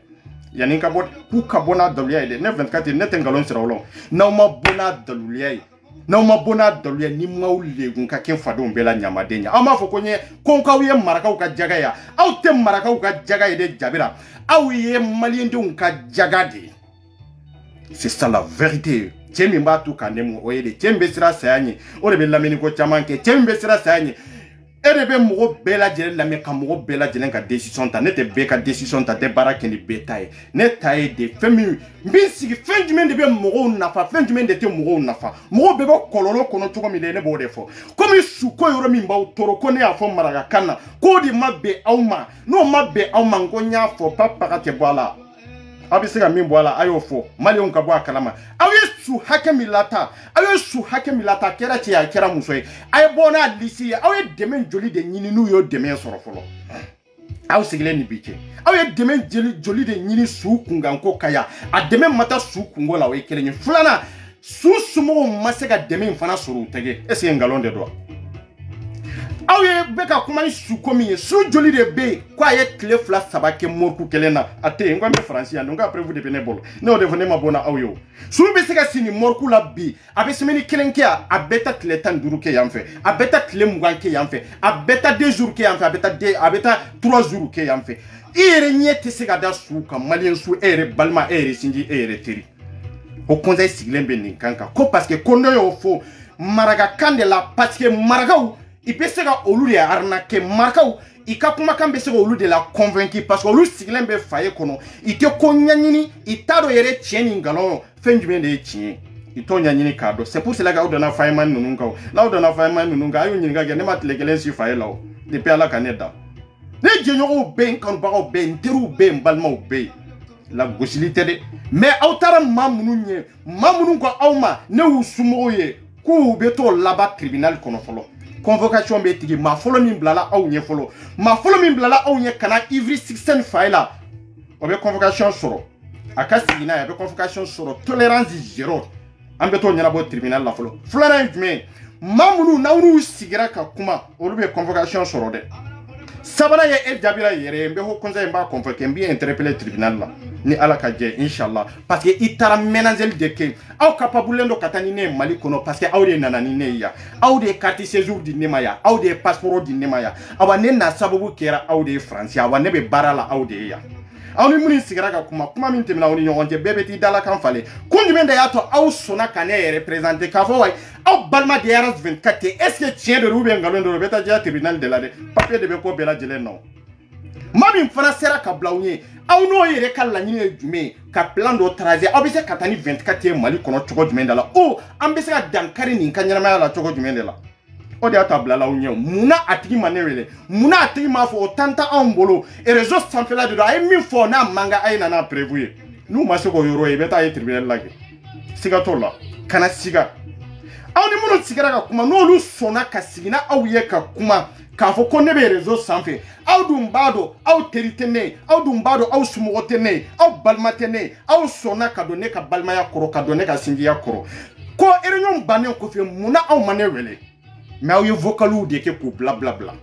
yani ka bod ku ka bona adalia de ne 24 ne tengalon sira wolo na ma bona adalia na ma bona adalia ni mawle gun ka ken fado mbela nyama denya ama fo konye konka wiye maraka ka jaga ya aw te maraka ka jaga de jabira aw ye malien de ka jaga de c'est ça la vérité temi mba tu kanemu oyede tembe sira sayanye o de be lamini ko chamanke tembe sira sayanye erebe mo bela jele lame ka mo bela jele ka décision ta nete be ka décision ta te barake ni betaye net taye de femi mbisi fin du monde be mo nafa fin du monde te mo nafa mo be ko kololo kono tuko mi de ne bo defo comme su ko yoro mi mba toro ko ne afo maraga kana ko di mabbe awma no mabbe awma ngonya fo papa ka te boala abisega min boala ayo fo malion ka bo akalama ayo su hakemilata ayo su hakemilata kera ti ya kera muso ay bona lisi ayo demen joli de nyini nu yo demen soro folo aw sigle ni biche ayo demen joli de nyini su kunga ko kaya a demen mata su kungo la we kelenye fulana su sumo masega demen fana soro tege ese ngalonde do awe beka kuma su komi su joli de be kwa ye clé fla sabake morku kelena ate ngwa me français ando nga prévu de benebolo no de venema bona awyo su be sega sini morku la bi abe semeni kelenkia abeta clé tan duruke yamfe abeta clé mwanke yamfe abeta 2 jours ke yamfe abeta 3 jours ke yamfe ire nyete sega da su ka malien su ere balma ere singi ere teri o konza siglembe ni kanka ko parce que kondo yo fo maraga kandela parce que maragaw il peut se ga olu de arnaquer markaw ika kuma kan be se ga olu de la convaincre parce que olu siglen be faye kono ite ko nyanyini itado yere tieni ngalon fenjume de tien ito nyanyini kado c'est pour cela ga odona fayman nununga la odona fayman nununga ayo nyinga ga ne matlegelen si faye law de pe ala kaneda ne jenyo ben kan ba ben teru ben balma be la gauchilité de mais awtara mamunu ko awma ne usumoye ku beto laba tribunal kono folo convocation be tigi ma folo min blala aw nye folo ma folo min blala aw nye kana ivry 16 faila o be convocation soro aka sigina ya be convocation soro tolérance zéro ambe to nyana bo tribunal la folo flana jume mamunu nawnu sigira ka kuma olu be convocation soro de sabana ye e jabira yere mbe ho conseil mba convoquer mbi interpeller tribunal la ni ala ka je inshallah parce que itara menazel de ke aw capable ndo katani ne mali kono parce que awde nanani ne ya awde carte séjour di ne maya awde passeport di ne maya awa ne na sababu kera awde france awa ne be barala awde ya awni muni sigara ka kuma min temina awni nyonje bebe ti dala kan fale kunju mende ya to aw sona kane représenter ka fo way aw balma de yaras 24 est-ce que tient de roube ngalo ndo beta ja tribunal de la de papier de be ko bela jele non mami fana sera ka blawnye aw no yere kala nyine jume ka plan do trazer aw bise katani 24 mali kono chogo jume dala o ambise ka dankari ni kanyama ya la chogo jume dala o de atabla la unye muna atigi manewele muna atigi mafo otanta ambolo et réseau sans faire de ay mi fo na manga ay na prévu nous masoko yoro e beta ay tribunal lage siga tola kana siga aw ni muno sigara ka kuma no lu sona ka sigina aw ye ka kuma ka fo ko ne be réseau sans fait aw dum bado aw teritene aw dum bado aw sumogotene aw balmatene aw sona ka donne ka balmaya koro ka donne ka singiya koro ko erenyon banen ko fe muna aw manewele mais aw ye vocalu de ke ko bla bla bla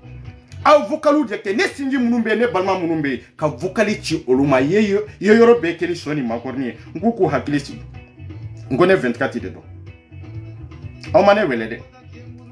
aw vocalu de ke ne singi munumbe ne balma munumbe ka vocali ci oluma ye yoro be keli soni makorni nguko hakilisi ngone 24 de do aw mane wele de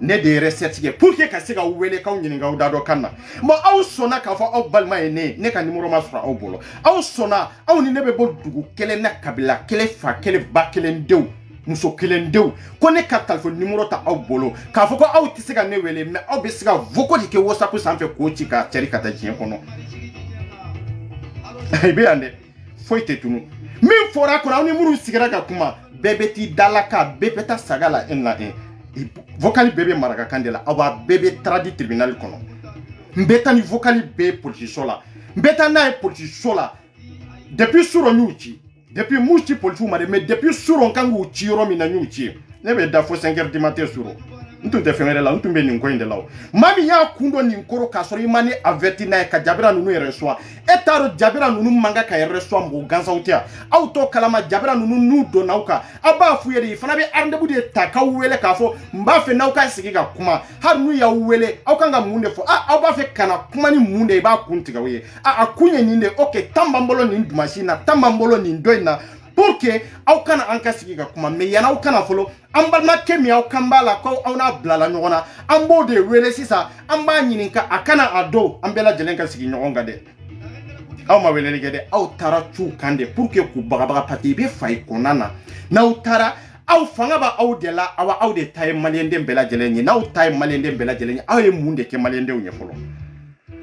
ne de research pour que ka siga wele ka nyini ga dado kanna mo aw sona ka fa aw balma ne ka numéro ma fra aw bolo aw sona aw ni ne be bo dugu kele na kabila kele fa kele ba kele ndew muso kelen dew ko ne ka téléphone numéro ta aw bolo ka fo ko aw tisiga ne wele mais aw be siga voko di ke WhatsApp sans fait ko ci ka teri kata jien kono ay be ande foite tunu min fora ko aw ni muru sigara ka kuma bebeti dalaka bebeta sagala enna vocal bebe maraka kandela awa bebe tradi tribunal kono mbeta ni vocal be politique la mbeta na politique la depuis suro nyuchi depuis mouchi politique mare mais depuis suro kangu chiro mina nyuchi nebe da fo 5h du matin suro ntunte femere la ntumbe ni nkoinde lawo mami ya kundo ni nkoro kasori mani averti na ka jabira nunu reswa etaro jabira nunu manga ka reswa mo gansa utia auto kalama jabira nunu nudo nauka aba fuyeri fana be arndebu de taka wele ka fo mbafe nauka sigiga kuma har nu ya wele aukanga munde fo aba fe kana kuma ni munde ba kuntiga we akunye ninde okay tambambolo ni ndumashina tambambolo ni ndoina pour que aw kana anka sigiga kuma me yana aw kana folo ambalma kemi aw kambala ko aw na blala nyona ambo de wele sisa amba nyininka akana ado ambela jelenka sigi nyonga de aw ma wele gede aw tara chu kande pour que ku baga pati be fay konana na aw tara aw fanga ba aw de la aw de tay malende bela jelenyi na aw tay malende bela jelenyi aw e munde ke malende unye folo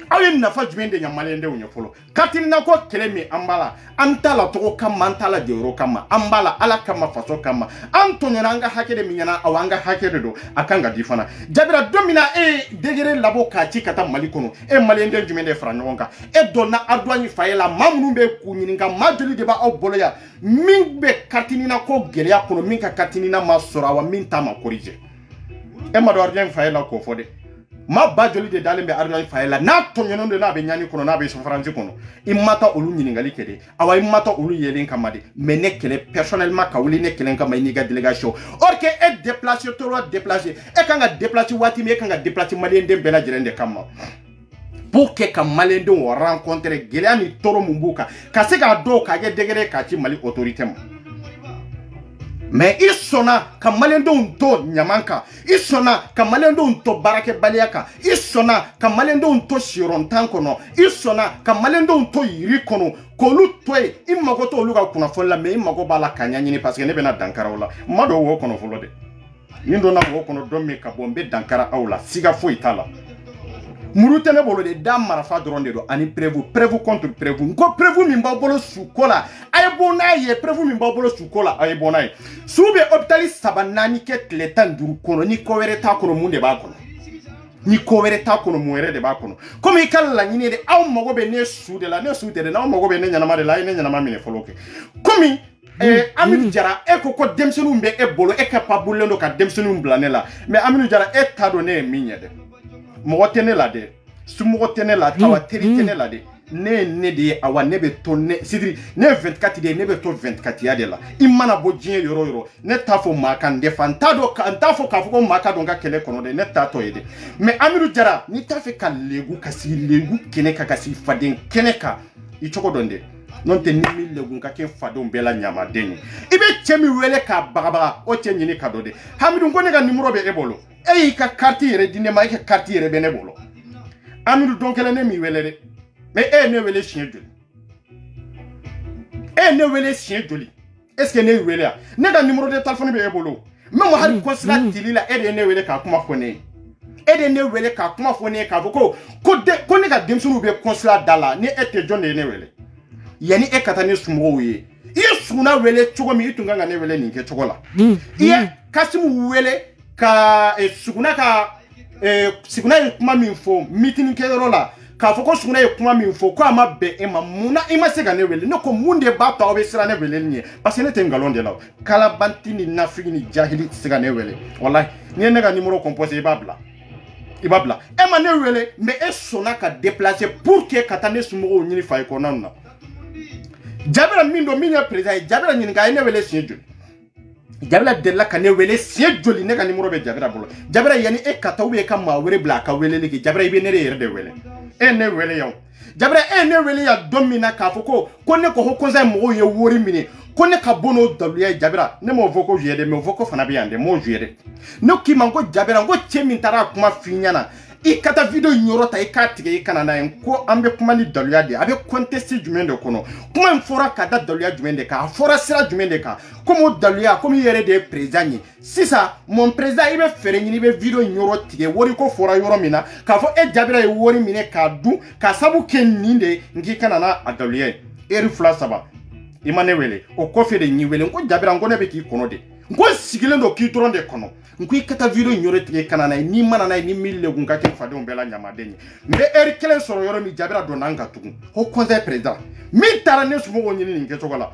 awe nafa jumende nya malende unye folo katini nako kelemi ambala antala toko kama antala deuro kama ambala ala kama faso kama antonyo nanga hakede minyana awanga hakede do akanga difana jabira domina degere labo kachi kata malikono malende jumende franonga donna adwani fayela mamunu be kunyininga majuli deba aw boloya mingbe katini nako gelia kono minka katini na masora wa minta makorije mado arjen fayela ko fode ma bajoli de dalembe arna fayela na tonyono de na be nyani kono na be so franzi kono imata olu nyiningali kede awa imata olu yelen kamade mene kele personnellement ka wuli ne kelen kama iniga délégation or que et déplacer to déplacer e kanga déplacer wati me kanga déplacer malien de bela jirende kama pour que ka malien de rencontrer geliani toro mumbuka ka se ga do ka ge degere ka ti mali autorité mo mais il sonna ka malendo unto nyamanka il sonna ka malendo unto barake baliaka il sonna ka malendo unto shirontan kono il sonna ka malendo unto yiri kono kolu toy imago to luga kuna folla mais imago bala kanyanyini parce que ne bena dankara wala mado wo kono folo de nindo na wo kono domme ka bombe dankara awla siga fo itala murutene bolo de dam marafa dronde do ani prévu contre prévu ngo prévu mimba bolo sukola ay bona ye prévu mimba bolo sukola ay bona ye sube hôpital sabanani ke kletan duru kono ni ko were ta kono munde ba kono ni ko were ta kono muere de ba kono comme ikalla nyine de aw mogo be ne sude la ne sude de na mogo be ne nyana ma de la ne nyana ma mine foloke comme Aminu Jara ko demsenu mbe bolo capable ndo ka demsenu blanela mais Aminu Jara ta donné minya de mo tene la de su mo tene la tawa teri tene la de ne de awa ne be to ne sidiri ne 24 de ne be to 24 ya de la imana bo jien yoro ne ta fo maka ndefa ntado ka ntafo ka fo maka donga kele kono de ne ta to yede mais Amirou Jara ni ta fe ka legu kasi legu kene ka kasi faden kene ka I choko donde non te ni mi legu ka ke fadon bela nyama deni ibe chemi wele ka bagaba o che nyini ka dode Hamidou ngone ga numéro be ebolo e ka carte yere dine ma ka carte yere be ne bolo Amirou donc elle ne mi wele de mais ne wele chien joli ne wele chien joli est-ce que ne wele ne da numéro de téléphone be ebolo même hal consulat tilila ne wele ka kuma fone ne wele ka kuma fone ka ko ne ga demsunu be consulat dala ne ete jonne ne wele yani kata ne sumo ye suna wele chogo mi itunga ne wele ninke chogo la kasimu wele ka suguna ka siguna kuma min fo meeting ke rola ka foko suguna kuma min fo ko ama be ema muna ima se ga ne wele no ko munde ba ta obesira ne wele ni parce que ne te ngalon de la kala bantini na fini jahili se ga ne wele wallahi ni ne ga numéro composé ibabla ema ne wele mais sona ka déplacer pour que katane sumo nyini fay ko nanna Jabira mindo minya président Jabira nyinga ene wele siejo Jabira della ka ne wele siejo li ne ka numéro be Jabira bolo Jabira yani kata ube ka ma were bla ka wele ligi Jabira ibe ne re de wele ene wele yaw Jabira ene wele ya domina ka foko ko ne ko hokonza mo ye wori mini ko ne ka bono daluya Jabira ne mo voko jede me voko fana bi ande mo jede no ki man ko Jabira ngo chemi tara kuma finyana kata video nyorota ka tige kana na ko ambe kuma ni daluya de abe conteste jumende kono kuma mfora kada daluya jumende ka fora sira jumende ka como daluya comme yere de président sisa mon président ibe fere ni be video nyoro tige wori ko fora yoro mina ka fo Jabira wori mine ka du ka sabu ken ninde ngi kana na adaluya fla saba imane wele o ko fere ni wele ko Jabira ngone be ki kono de ngo sigilendo ki toronde kono ngui kata video nyore tige kanana ni manana ni mille gunga ke fade on bela nyama denye mbe kelen soro yoro mi Jabira donanga tugu ho conseil président mi tarane sumo wonyini nge chokola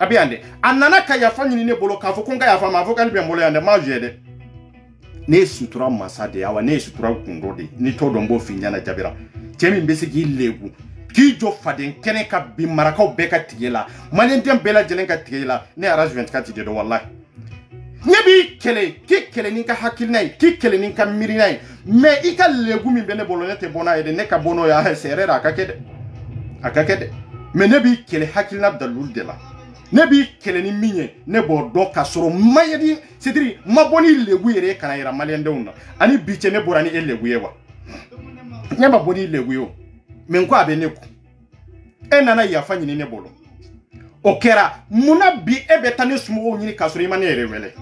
abiande anana ka ya fanyi ne bolo ka fo kunga ya fama fo kan be mbolo yande ma jede ne sutura masade awa ne sutura kungode ni todo mbo finyana Jabira temi mbese gi legu ki jo faden kene ka bi marakaw be ka tigela malendem bela jelen ka tigela ne arrange 24 de wallahi Nebi kele ninka hakilnai ki kele ninka mirinai me ika legu mi bene bolonete bona ede ne ka bono ya serera akakede me nebi kele hakilna dalul de la nebi kele ni minye ne bo do ka soro mayedi sidiri maboni legu yere kana ira malende unna ani biche ne borani legu yewa nyamba boni legu yo me nko abeneku nana ya fanyi ne bolo okera muna bi ebetane sumo nyini ka soro imane ere wele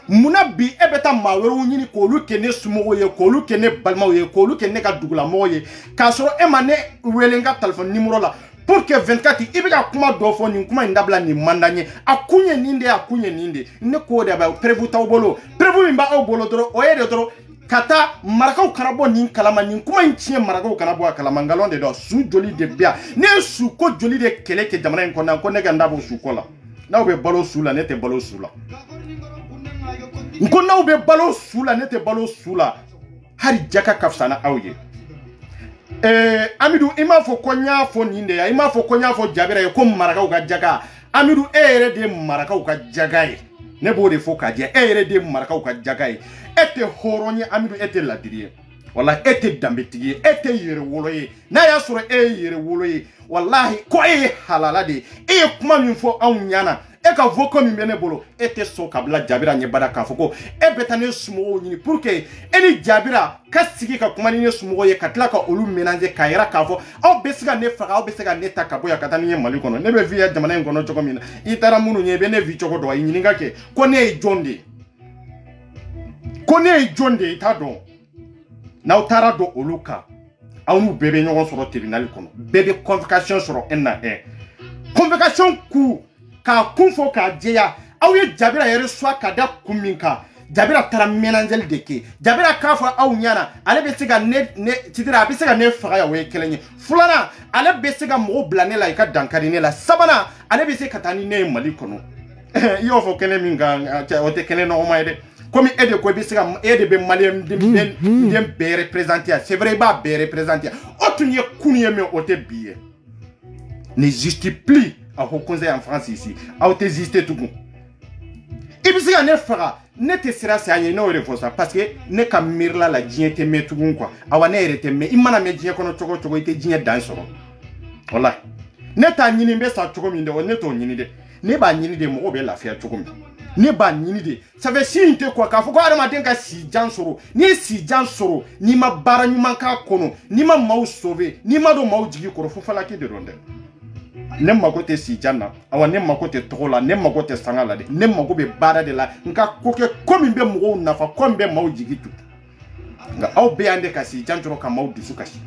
muna bi ebeta mawero nyini ko lu kene sumo ye ko lu kene balma ye ko lu kene ka dugula moye ka soro emane welenga telephone numéro la pour que 24 ibika kuma do fo ni kuma ndabla ni mandanye akunye ninde ne ko de ba prevu taw bolo prevu mba o bolo doro o yede doro kata marakaw karabo ni kalama ni kuma nchie marakaw karabo kalama ngalonde do su joli de bia ne su ko joli de kele ke jamana ko na ko ne ganda bo su ko la na be balo su la ne te balo su la nkona ube balo sula nete balo sula hari jaka kafsana awye Amidou ima fo konya fo ninde ya ima fo konya fo Jabira ko maraka ga jaga Amidou ere de maraka ga jaga ne bode fo ka je ere de maraka ga jaga ete horonye Amidou ete ladiriye wallahi ete dambetigi ete yere woloye na ya soro yere woloye wallahi ko halala de kuma min fo awnyana ka voko mi mene bolo ete so kabla Jabira nye bada ka foko betane sumo nyini pour que eni Jabira ka sigi ka kuma ni sumo ye katla ka olu mélanger ka yira ka fo aw besiga ne faga aw besiga ne takaboya katani nye mali kono ne be via jamana ngono choko mina itara munu nye be ne vi choko do nyini ngake ko ne jonde itado na utara do oluka aw nu bebe nyogo soro tribunal kono bebe convocation soro convocation ku ka kunfo ka jeya awye Jabira yere swa kada kuminka Jabira tara menangel deke Jabira kafa aw nyana ale be siga ne tidira be siga ne faga ya we kelenye fulana ale be siga mo blane la ka dankari ne la sabana ale be siga katani ne mali kono yo fo kene minga o te kene no maide comme ede ko be siga ede be malien dem be représenter c'est vrai ba be représenter otunye kunye me o te biye n'existe plus à Haut Conseil en France ici. A existé tout le monde. Et puis, si on est fera, ne te sera ça, il y a une ça parce que ne ka mirla la djien te met tout le monde quoi. Awa ne rete me, imana me djien kono choko choko ite djien dans soro. Voilà. Ne ta nyini mbe sa choko minde, ne to nyini de. Ne ba nyini de mo be la fia choko minde. Ne ba nyini de. Ça fait si inte quoi ka foko adama den ka si jan soro. Ni si jan soro, ni ma bara nyuma ka kono, ni ma mau sauver, ni ma do mau jigi koro fo fala ki de ronde. Ne mago te si janna awa ne mago te togola ne mago te sangala de ne mago be bara de la nka koke komi be mo nafa komi be mau jigitu nga aw be ande ka si jantro ka mau dusu kasi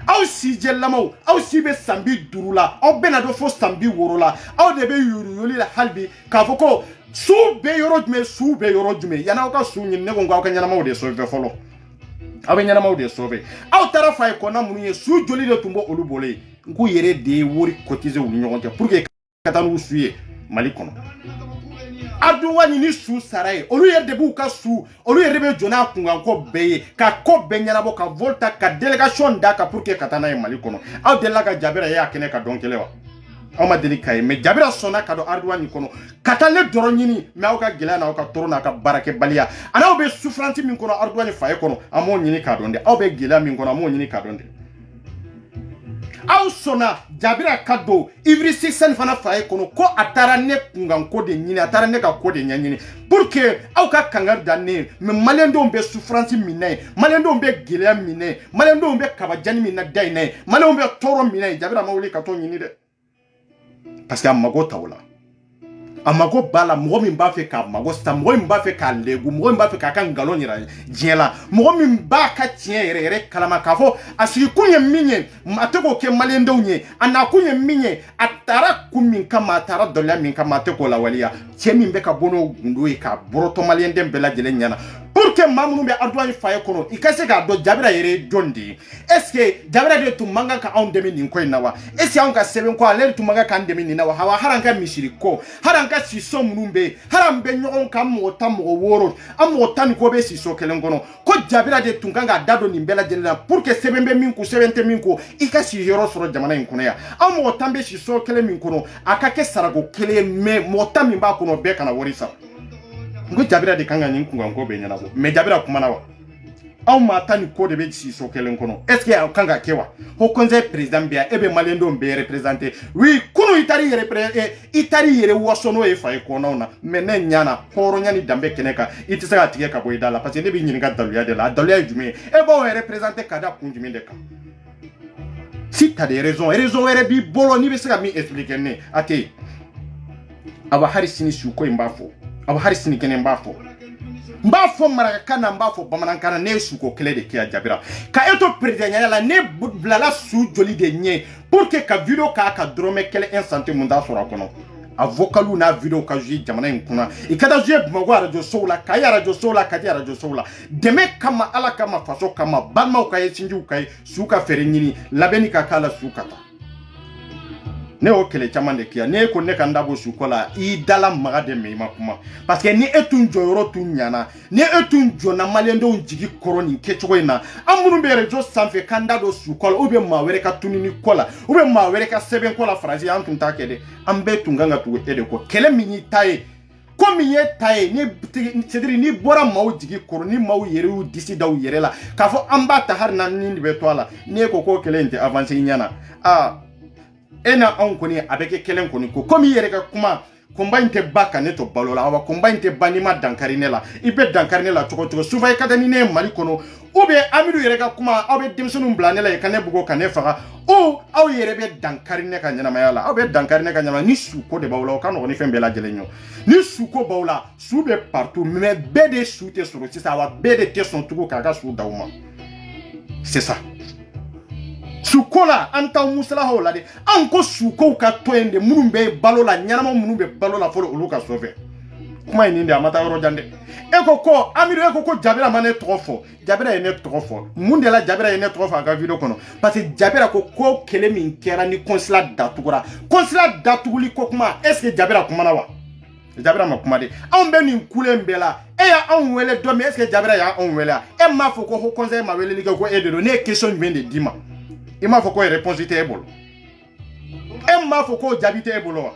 aw si jellamaw aw si be sambi durula aw be na do fo sambi worola aw de be yuri la halbi ka foko su be yoro jume yana ka su nyi ne ngo ka nyana maw de so fe folo aw be nyana maw de so fe aw tara fay ko na munye su joli de tumbo olubole nku yere de wori cotiser wu ñogonte pour que katanu suye mali kono adu wani ni su saray olu yere de bu ka su olu yere be jona kunga ko beye ka ko benyana bo ka volta ka délégation daka pour que katana e mali kono aw de la ka jabira ya kene ka donkele wa aw ma deli kay me jabira sona ka do adu wani kono katale doro nyini me aw ka gela na aw ka torona ka barake balia ana aw be souffrance min kono adu wani faye kono amo nyini ka donde aw be gela min kono amo nyini ka donde aw sona jabira kado ivri sixen fana faye kono ko atara ne kungan ko de nyini atara ne ka ko de nyanyini pour que aw ka kangar danne me malendo be souffrance minay malendo be gele minay malendo be kabajani minay dayne malendo be toro minay jabira mawli ka to nyini de parce que amago tawla amago bala mo min ba fe ka mago sta mo min ba fe ka legu mo min ba fe ka kan galon ira jela mo min ba ka tien ere kalama ka fo asiri kunye minye mateko ke malendo nye ana kunye minye atara kumin kama atara doля min kama teko la walia tien be ka bono gundo e ka broto malende bela jele nyana pour que mamunu be adwani faye kono ikase ka do jabira yere dondi est ce que jabira de tu manga ka on demi nin koy nawa est ce on ka seben ko ale tu manga ka demi nin nawa hawa haranka misiri ko haranka siso munumbe harambe nyon ka mota mo woro amota ni ko be siso kelen kono ko jabira de tunganga dado ni bela jela pour que sebembe minku sebente minku ikasi yoro soro jamana in kono ya amota be siso kelen min kono akake sarago kele me mota min ba kono be kana worisa ngo jabira de kanga nyin kunga ngo be nyana bo me jabira kuma na wa aw mata ni ko de be si so kelen kono est ce que kanga kewa ho conseil président bia ebe malendo be représenter oui kuno itari yere wosono e fay ko na me ne nyana horo nyani dambe keneka itisa ga tige ka boy dala parce que ne bi nyin ga daluya de la daluya jume e bo représenter kada kunjumi de ka si t'as des raisons ere bi bolo ni be se ga mi expliquer ne ate aba harisini su ko mbafo aw harisini kene mbafo maraka na mbafo bamanankana ne suko kele de kia jabira ka eto président la ne blala su joli de nye pour que ka video ka drome kele instant munda sora kono avocalu na video ka ji jamana nkuna ikada je mago radio soula ka ya radio soula ka ya radio soula deme kama ala kama faso kama balma ka yinju ka suka fere nyini labeni ka kala sukata ne o kele chamande kia ne ko ne kanda bo sukola I dala maga de meima kuma parce que ni etun joyoro tun nyana ni etun jona malendo njigi koroni kechogo ina amunu bere jo sanfe kanda do sukola obe ma were ka tunini kola obe ma were ka seben kola frazi antun takede ambe tunganga tu ede ko kele minyi taye komi ye taye ni cedri ni bora maw jigi koro ni maw yere u disi daw yere la ka fo amba ta har nan ni be toala ni ko kele nte avancer nyana ena on koni abeke kelen koni ko komi yere ka kuma combine te baka neto balola awa combine te banima dankarine la ibe dankarine la toko souvent kata ni ne mali kono obe amidu yere ka kuma obe dimsunu blanela e kane bugo kane faga o aw yere be dankarine ka nyana mayala obe dankarine ka nyama ni suko de bawla ka no ni fembe la jelenyo ni suko bawla sube partout mais bede soute soro ci sa wa bede te son tugo ka su dauma c'est ça sukola anta musala hola de anko suko ka toende munumbe balola nyanama munumbe balola folo oluka sove kuma ni ndi amata ro jande eko amido eko jabira mane trofo jabira ene trofo mundela jabira ene trofo aka video kono parce que jabira ko kele min kera ni consulat datuguli ko kuma est ce que jabira kuma na wa jabira ma kuma de on be ni kule mbela e ya on wele do mais est ce que jabira ya on wele e ma foko ko conseil ma wele liga ko e de ne question vient de dima il m'a fait quoi réponse était bon e m'a fɔ ko jaabi tɛ e bolo wa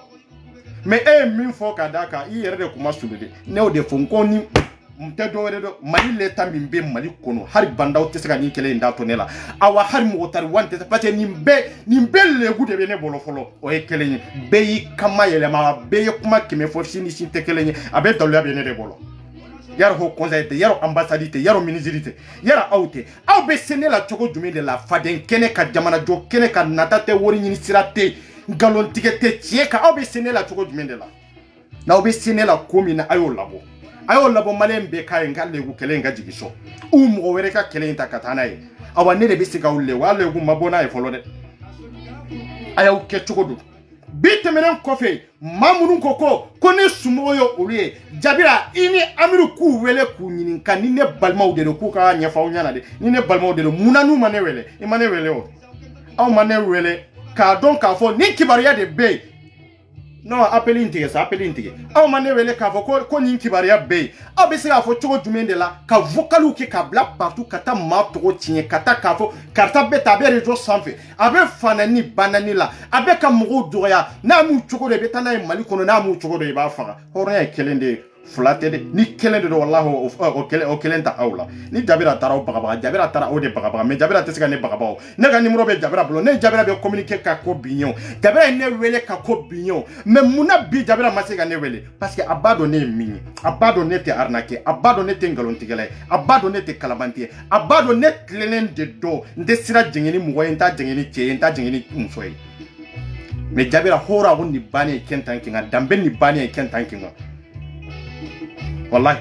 mais e ye min fɔ ka d'a kan i yɛrɛ de kuma sulu de ne y'o de fɔ ko ni n tɛ dɔwɛrɛ dɔn Mali leta min bɛ Mali kɔnɔ hali bandaw tɛ se ka nin kelen in da to ne la awa hali mɔgɔ tari wani tɛ se parce que nin bɛɛ legu de bɛ ne bolo fɔlɔ o ye kelen ye bɛɛ y'i kama yɛlɛma bɛɛ ye kuma kɛmɛ fɔ si ni si tɛ kelen ye a bɛɛ daluya bɛ ne de bolo yaro ho conseil tɛ yaro ambassade tɛ yaro ministre tɛ yaro aw tɛ aw bɛ se ne la cogo jumɛn de la faden kɛnɛ ka jamana jɔ kɛnɛ ka nata tɛ wari ɲini sira tɛ ngalon tigɛ tɛ tiɲɛ kan aw bɛ se ne la cogo jumɛn de la n'aw bɛ se ne la ko min na a y'o labɔ ayo labo malen be kay ngal legu kelen ga jigi so mo were ka kelen ta katana ye awa ne de be siga ulle wa legu mabona e folo de ayo ke chogodu bite menen kofe mamunu koko kone sumoyo ulie jabira ini amiru ku wele ku nyinin kan ni ne balmaw de ku ka nyafa o nyana de ni ne balmaw de munanu mane wele e mane wele o aw mane wele ka don ka fo ni kibaria de be non appeli intige sa appeli intige aw mane wele ka fo ko ni kibaria be aw be se ka fo chogo jumende la ka vocalu ki ka bla partout kata ma to tinye kata ka fo karta beta be rejo sanfe abe fanani banani la abe ka mugo doya na mu chogo de beta na Mali kono na mu chogo de ba faga horna e kelende flatede ni kelende do wallahi o kelenta awla ni jabira tara o baga jabira tara o de baga me jabira tesika ne baga ne ga numero be jabira blo ne jabira be communiquer ka ko bignon jabira ne wele ka ko bignon mais muna bi jabira masika ne wele parce que abado ne mini abado ne te arnaquer abado ne te ngalontigele abado ne te kalabantie abado ne tlenen de do nde sira jengeni mugo enta jengeni che enta jengeni mfoyi mais jabira hora woni bani kentankinga dambe ni bani kentankinga wallahi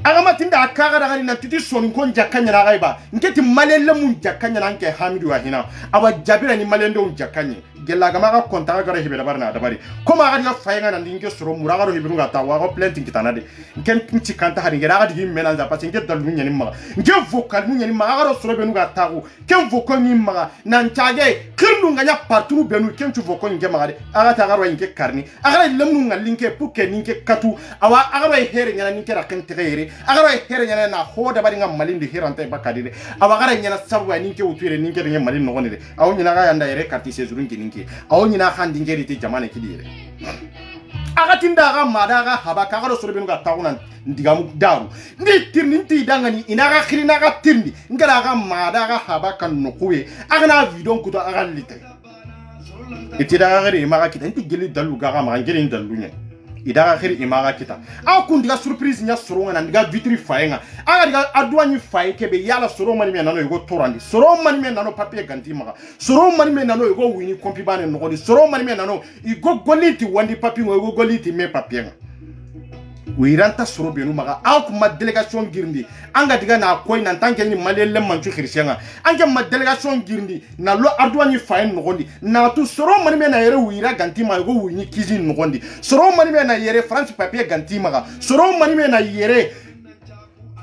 agama tinda akaga daga na titi sonu kon jakanya na gaiba nketi malele mun jakanya na nke hamidu wahina aba jabira ni malendo jakanya gella gama ka konta ga rehebe barna dabari koma ga diga fayanga na ndinge soro muraga ro hibiru ga ta wa go plenty kitana de nken tinci kanta hari ngera ga digi menanza parce que dalu nyani ma nge vocal nyani ma ga ro soro benu ga ta ko ken vocal ni ma na ntage kirnu nganya partout benu ken tu vocal nge ma ga de aga ta ga ro nge karni aga lemu ngalinke pour que ninke katu awa aga ro here nyana ninke ra kan tere aga ro here nyana na ho da bari ngam malindi hirante bakadi de awa ga nyana sabu ninke utire ninke de malin no ngone de awu nyana ga yanda yere karti sezurun ninke aw nyina khandi ngeri te jamane kidire aga tinda ga madaga haba ka ga soro benu ga tawuna ndigamu daru ndi tirni ti dangani inaga khirina ga tirni ngara ga madaga haba kan nokuwe aga na vidon kuto aga lite itida ga ri maga kita ndi geli dalu ga ma ngeri dalu nya idaga khiri imaga kita aw kundiga surprise nya soronga na ndiga vitri fayenga aga diga adwani faye kebe yala soro mani me nano yugo torandi soro mani me nano papier ganti maga soro mani me nano yugo wini kompi bane no di soro mani me nano igo goliti wandi papier yugo goliti me papier wiranta soro benu maga aw kuma delegation girndi anga diga na koy nan tanke ni malele manchu khirsianga anga ma delegation girndi na lo adwani faye no na tu soro mani me na yere wira ganti ma yugo wini kizi no soro mani me na yere France papier ganti maga soro mani me na yere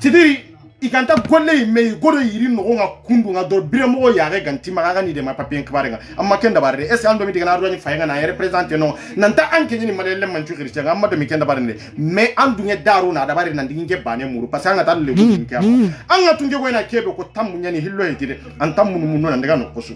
tidiri ikanta golle me godo yiri no nga kundu nga do bire mo ya ga ganti maga ni de ma papier kbarenga amma kenda barre est ando mi diga na adwani faye na yere representer no nanta anke ni malele manchu khirsianga amma do mi kenda barre mais andu nge daru na da barre nan dinge bane muru parce que anga tan le kunke anga tunge ko na kebe ko tammu nyani hillo yitide an tammu munno na daga no kosu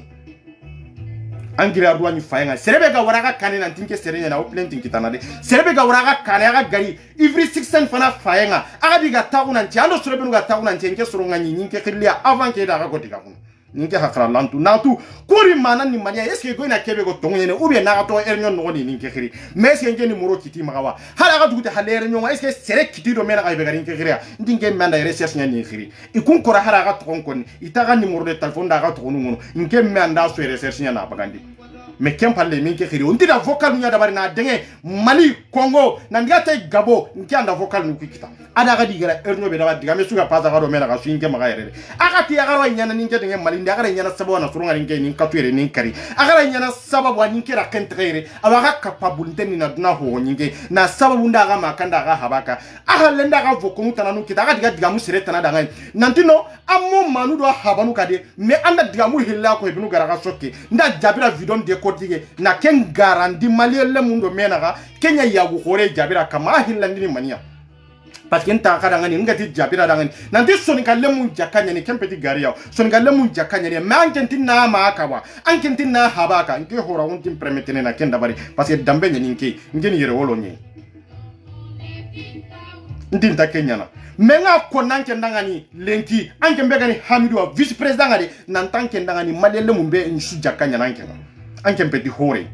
angira adwani fayenga serebe ga waraga kane nan tinke serenya na o plenty kitana de serebe ga waraga kane aga gari every 6 fana fayenga aga diga tauna nti ando serebe no ga tauna nti nke soro ngani nyinke khilia avant ke daga ko diga kun ninke hakra lantu natu kuri mana ni mania eske go na kebe go tongene ou bien na to ernyon no ni ninke khiri mais eske ngeni moro kiti magawa hala ga dugute halere nyon eske sere kiti do mena ga be garin ke khiria ndinge manda recherche nyani khiri ikun kora hala ga to kon itaga ni moro de telephone da ga to ngono nke manda so recherche nyana bagandi mais kem palle min ke khiri on dira vocal nya da bari na denge Mali Congo na ngate Gabo nke anda vocal nu kita ada ga digara ernyo be da diga me suga paza ga do mena ga suinke maga yere aga ti aga ro nyana ninke denge Mali ndagara nyana sababu na surunga ninke nin katwere nin kari aga nyana sababu ninke ra kentrere abaga capable ni na duna ho ninke na sababu ndaga makanda ga habaka aga lenda ga vokomu tananu kita aga diga mu sire tanada ga nantino ammo manu do habanu kade me anda diga mu hilla ko ibnu gara ga sokke nda jabira vidon de kotige na ken garandi malele mundo menaga kenya yagu hore jabira kama hillandini mania parce que nta kada ngani ngati jabira dangani nanti soni kalle mun jakanya ni kempeti gariya soni kalle mun jakanya ni ma anken tinna ma akawa anken tinna habaka nke hora wontin permetene na kenda bari parce que dambe ni nke ngeni yere wolo ni ndinta kenyana menga ko nanke ndangani lenki anke mbegani hamidu wa vice president ngadi nan tanke ndangani malele mumbe nsu jakanya nanke anke mpeti hore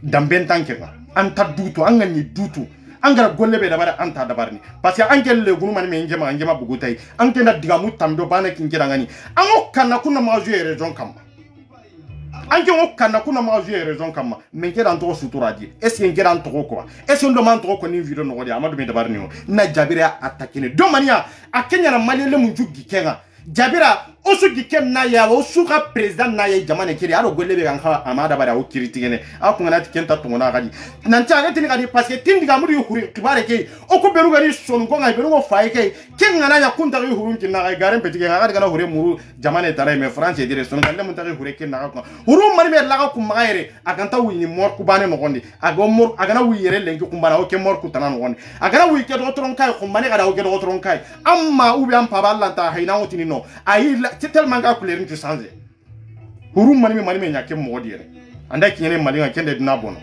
dambe tanke anta dutu angani dutu angara golle be dabara anta dabarni parce que angel le gunu man me ngema bugutay anke na digamu tamdo bana kingira ngani ango kana kuna ma jouer raison kam anke ngo kana kuna ma jouer raison kam men ke dan to sutura di est ce que ngeran to ko est ce ndo man to ko ni video no di amadu me dabarni na jabira attaquer do mania akenya na malele mu jugi kenga jabira osu gikem na ya osu ka president na ya jamane kiri aro golle be kan kha amada bara o kiritigene akungana tikenta tungona gadi nanti agati ni gadi parce que tindiga muri huri kibare ke o ko beru gari sonu ko ngai beru ko faye ke kengana ya kunta ri hurun kinna ga garen petige ga gadi hure muru jamane tare me france dire sonu galle mun tare hure kinna ko huru mari me laga ku magaire aganta wi ni mor ku bane no gondi ago mor agana wi yere lengi ku mbana o ke mor ku tanan gondi agana wi ke do tron kai ku mane ga da o ke do tron kai amma ubi am pa balla ta hayna otini no ayi c'est tellement gars couleur tu changer huru mani me nyake modi yere anda kinyene mali nga kende dina bono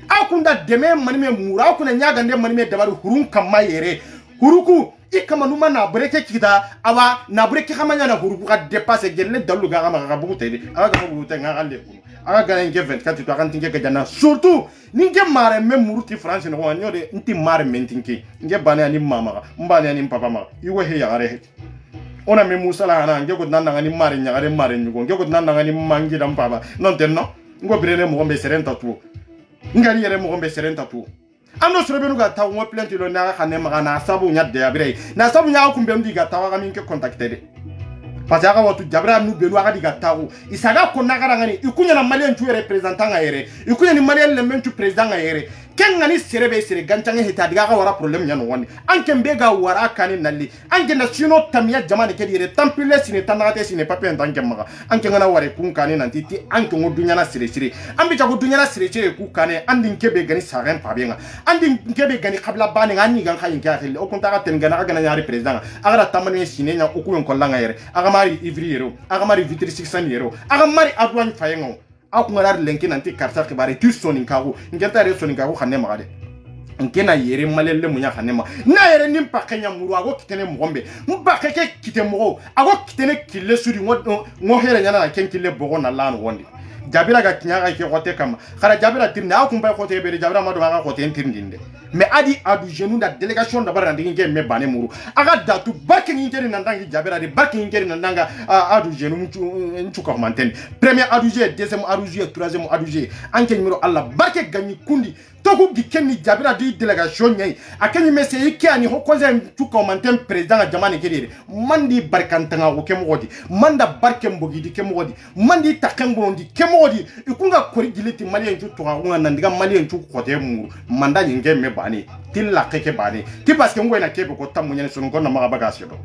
akunda deme mani me mura akuna nyaga nde mani me dabaru hurun kama yere huruku ikama numa na breke kita awa na breke kama nyana huruku ka dépasser gelle dalu ga ma ga bugu tede aga ga bugu tede nga le aga ga nge 24 to akanti nge jana surtout ninge mare me muruti france no wanyode nti mare mentinki nge bana ni mama mbana ni papa ma iwe he ya gare ona me musala hana ngego nanda ngani mari nyagare mari nyugo ngego nanda ngani mangi dam baba non tenno ngo birene mo gombe serenta tu ngari yere mo gombe serenta tu ando sore benu ga taw mo plenti lo na khane ma na sabu nya de abire na sabu nya ku mbem diga tawa ga minke contacter de parce que watu jabra nu benu ga diga taw isaga ko na gara ngani ikunya na malien tu representant ga yere ikunya ni malien le mentu president ga yere ken ngani serebe sere gantange hita diga ga wara problem nya no woni anke mbega wara kani nalli anke na sino tamia jamane ke dire tampile sine tanate sine papier ntanke maga anke ngana ware kun kani nanti ti anke ngodunya na sere sere ambi ta godunya na sere sere ku kane andin kebe gani saren pabenga andin kebe gani kabla bani ngani gan khayin ka khille o kunta ga ten gana ga na yari president agara tamane sine nya o ku yon kollanga yere aga mari ivri yero aga mari vitri 600 yero aga mari adwan fayengo akungara lenki nanti karta kibare tu sonin kago ngeta re sonin kago khane magade nkena yere malelle munya khanema na yere nimpa kenya muru ago kitene mogombe mbake ke kite mogo ago kitene kille suri ngo here nyana na kenkille bogo na lan wondi jabira ga kinyaga ke khote kama khara jabira tirne akumba khote be jabira madu ga khote ntirndinde mais adu genou da délégation da barande ngi me bane muru aga datu barke ngi ngeri nandangi jabira de barke ngi ngeri nandanga adu genou nchu ko mantene premier adu je deuxième adu je troisième adu je anke numéro Allah barke gagni kundi toku gikenni jabira di délégation nyai akenni messe yike ani hokoze nchu ko mantene président jamane kedere mandi barkantanga ko kemodi manda barke mbogi di kemodi mandi takembondi kemodi ikunga kori giliti malien nchu to ga nandiga malien nchu kote muru manda ngi me bani tilla keke bani ti parce que ngoyna kebe ko tammu nyane sunu gonna maga bagasyo do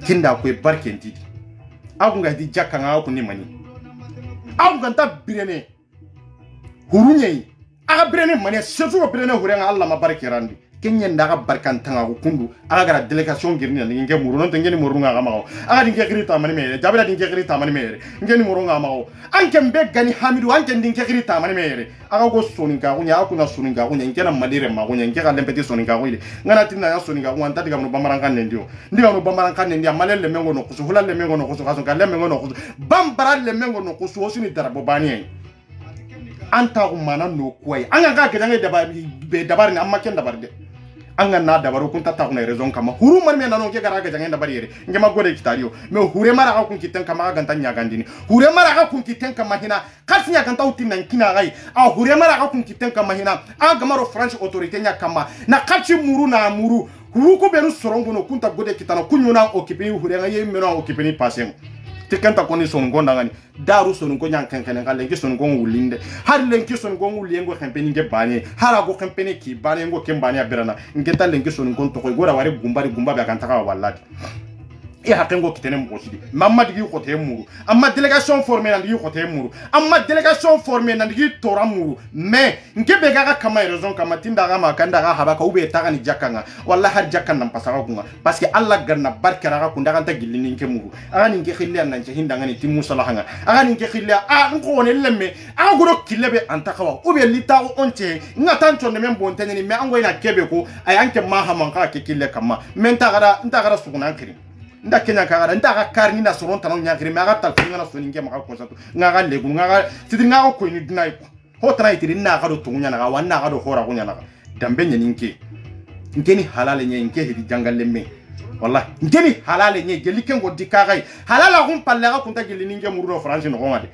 kinda ko barke ndidi agunga di jakka nga ko ni mani agunga ta birene hurunye aga birene mani setu ko birene hurenga Allah ma barke randi kenya ndaga barkantanga ko kundu aga gara délégation girni ngi muru non ngeni muru nga gamago aga dinge grita mani me jabira dinge grita mani me ngeni muru nga gamago anke mbe gani hamidu anke dinge grita mani me aga go soninga ko nya akuna soninga ko nya ngena madire ma ko nya ngeka lempeti soninga ko ile ngana tinna ya soninga ko anta diga no bamarankan ndio ndiga no bamarankan ndia malele mengo no kusu hulale mengo no kusu kaso kale mengo no kusu bambara le mengo no kusu osini darabo bani anta ko mana no koy anga ga kedange dabar ni amma ken dabar de anga na dabaru kunta ta kuna raison kama huru man me nanon ke garaga jangenda bariyere ngema gode kitario me hure mara ka kun kiten kama ganta nyagandini hure mara ka kun kiten kama hina kasinya ganta utina nkina gai a hure mara ka kun kiten kama hina a gamaro French autorité nya kama na kachi muru na muru huru ko beru sorongo no kunta gode kitano kunyuna okipini hure ngaye meno okipini passem tikanta koni songo ndangani daru songo nyankenkene ngalengi songo ngulinde har lengi songo nguliengo kempeni nge bani hara go kempeni ki bani ngo kembani abirana ngeta lengi songo to ko gora wari gumba ba kantaka wallati e hakengo kitene mosidi mamma digi ko te muru amma délégation formée nan digi ko te muru amma délégation formée nan digi tora muru mais ngebe gaga kama raison kama tinda ga makanda ga habaka ube taga ni jakanga wallahi har jakkan nan pasaka kunga parce que Allah garna barkara ga kunda kan ta gillini nke muru aga ni nke khilla nan ce hinda ngani timu salahanga aga ni nke khilla a ko ne lemme aga guro kilebe antakawa ube lita once ngatan tonne men bontene ni me ango ina kebe ko ayanke mahaman ka ke kille kama men ntagara suguna kiri nda kenya kagara nda ka karni na soron tanon nya kiri me aga tal finga na soni nge maka ko sato ngaga legu ngaga sidin ngaga ko ni dinay ko ho tana itiri na ga do tunya na ga wanna ga do hora ko nya na dambe nya ninke ngeni halale nya nke hedi jangalle me wallahi ngeni halale nya geli ken go dikagai halala gum palle ga kunta geli ninge muru france no ngade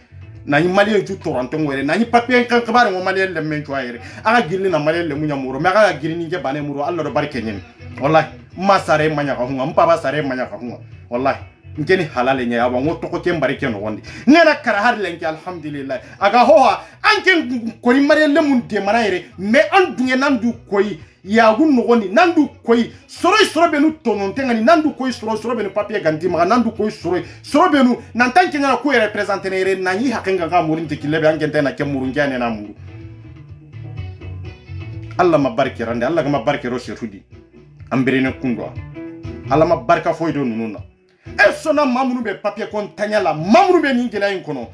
na ni malien tu toronto ngwere na ni papier kan kabar ngo malien le men choyere aga gili na malien le munya muru me aga gili ninge bane muru allah do barke nyen wallahi masare manya ka hunga mpaba sare manya ka hunga wallahi ngeni halale nya aba ngo to ko kembare ken wondi ngena kara har lenki alhamdulillah aga hoha anken ko ni malien le mun de manayre me an dunye nandu koyi ya gun no gondi nandu koyi soro benu tonon tengani nandu koyi soro benu papier ganti ma nandu koyi soro benu nan tanke na ko representer ne na yi hakenga ga murin te kilebe angente na kemuru ngane na muru Allah ma barke rande Allah ma barke roche rudi ambirine kundwa Allah ma barka foydo nununa e sona mamunu be papier kon tanyala mamunu be ningela inkono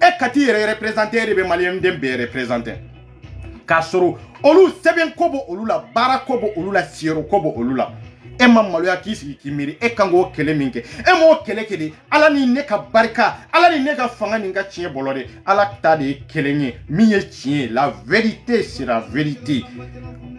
e kati representer be malien dem be representer kasoro olu seben kobo olu la bara kobo olu la siero kobo olu la e mamalo ya kisi kimiri e kango kele minke e mo kele ala ni ne ka barka ala ni ne ka fanga ni nga tie bolode ala ta de kelenye miye tie la vérité c'est la vérité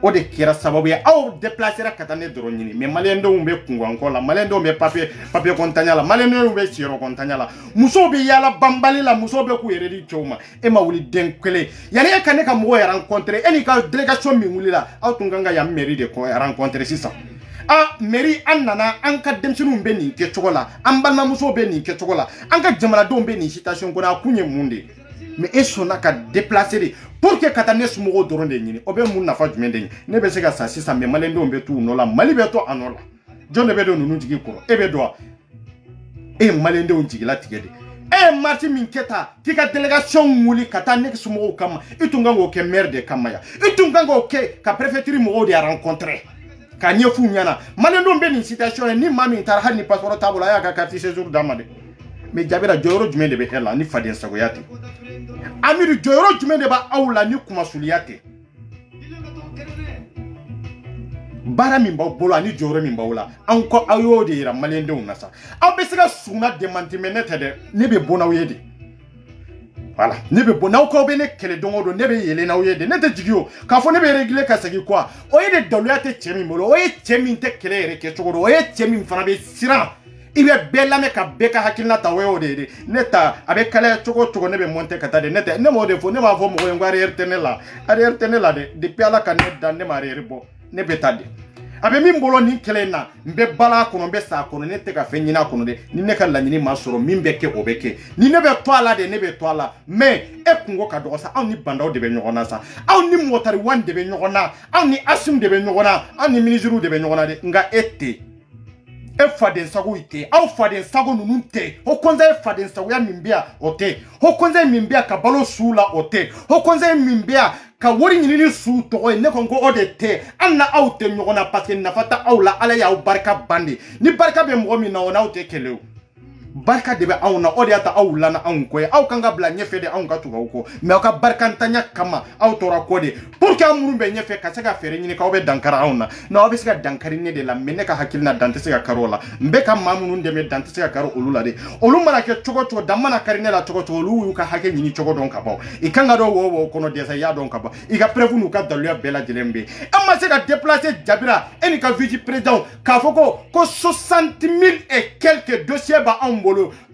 o de kira sababu ya au déplacer katane dronyini mais malendo umbe kungwa nkola malendo umbe papier kontanyala malendo umbe siero kontanyala muso be yala bambali la muso be ku yeredi choma e ma wuli denkele yani e kaneka mo ya rencontrer eni ka délégation mi wulila au tunganga ya mairie de ko rencontrer sisa a mairie annana anka demsinu be ni ke chokola ambalma muso be ni ke chokola anka jamana do be ni citation ko na kunye munde mais eso na ka déplacer pour que katane sumo doronde nyini obe mun na fa jumende ne be se ka sa sisa me malendo be tu no la mali be to anola jonde be do nunu jigi ko e be do e malendo jigi la tigede e marti minketa tika délégation muli katane sumo kama itunga ngo ke maire de kamaya itunga ngo ke ka préfecture mo de rencontrer ka nyefu nyana malendo be ni citation ni mami tar hani passeport tabula ya ka carte séjour damade mais jabira joro jumende be hela ni faden sagoyati amiru joro jumende ba awla ni kuma suliyate bara min ba bolo ani joro min ba wala anko ayo de ira malende unasa abesega suna demanti menete de ne be bona wede voilà ne be bona ko be ne kele dongo ne be yele na wede ne te jigio ka fo ne be régler ka sagi quoi o yede doluyate chemi molo o ye chemi te kele re ke chogoro o ye chemi fana be siran ibe bella me ka beka hakilna ta wewo de neta abe kala chogo ne be monte kata de neta ne mo de fo ne ma fo mo ngari ertenela de depuis ala kan ne ma rebo ne betade abe min bolo ni kelena mbe bala kono mbe sa kono ne te ka fe nyina kono de ni ne ka la nyini masoro min be ke obeke ni ne be to ala de ne be to ala mais e kungo ka do sa on ni bandaw de be nyogona sa on ni motari wan de be nyogona on ni asim de be nyogona on ni ministre de be nyogona de nga ete e faden sago ite au faden sago nununte ho konza e faden sago ya mimbia ote ho konza mimbia ka balo sula ote ho konza mimbia ka wori nyini su to ne kongo odete anna aute nyogona parce que nafata aula ala ya barka bandi ni barka be mo mi na ona ote keleu barka de be awna odiata awla na anko e aw kanga bla nyefe de anka tuga uko me ka barka ntanya kama aw tora kode pour que amuru be nyefe ka sega fere nyini ka obe dankara awna na obe sega dankari ne de la mene ka hakilna dante sega karola mbe ka mamunu ndeme dante sega karo olula de olumara ke chogo damana karine la chogo olu ka hake nyini chogo don ka baw ikanga do wo kono de sa ya don ka ba iga prevenu ka dalu bela jelembe amma sega déplacer jabira eni ka vice président ka foko ko 60,000 et quelques dossiers ba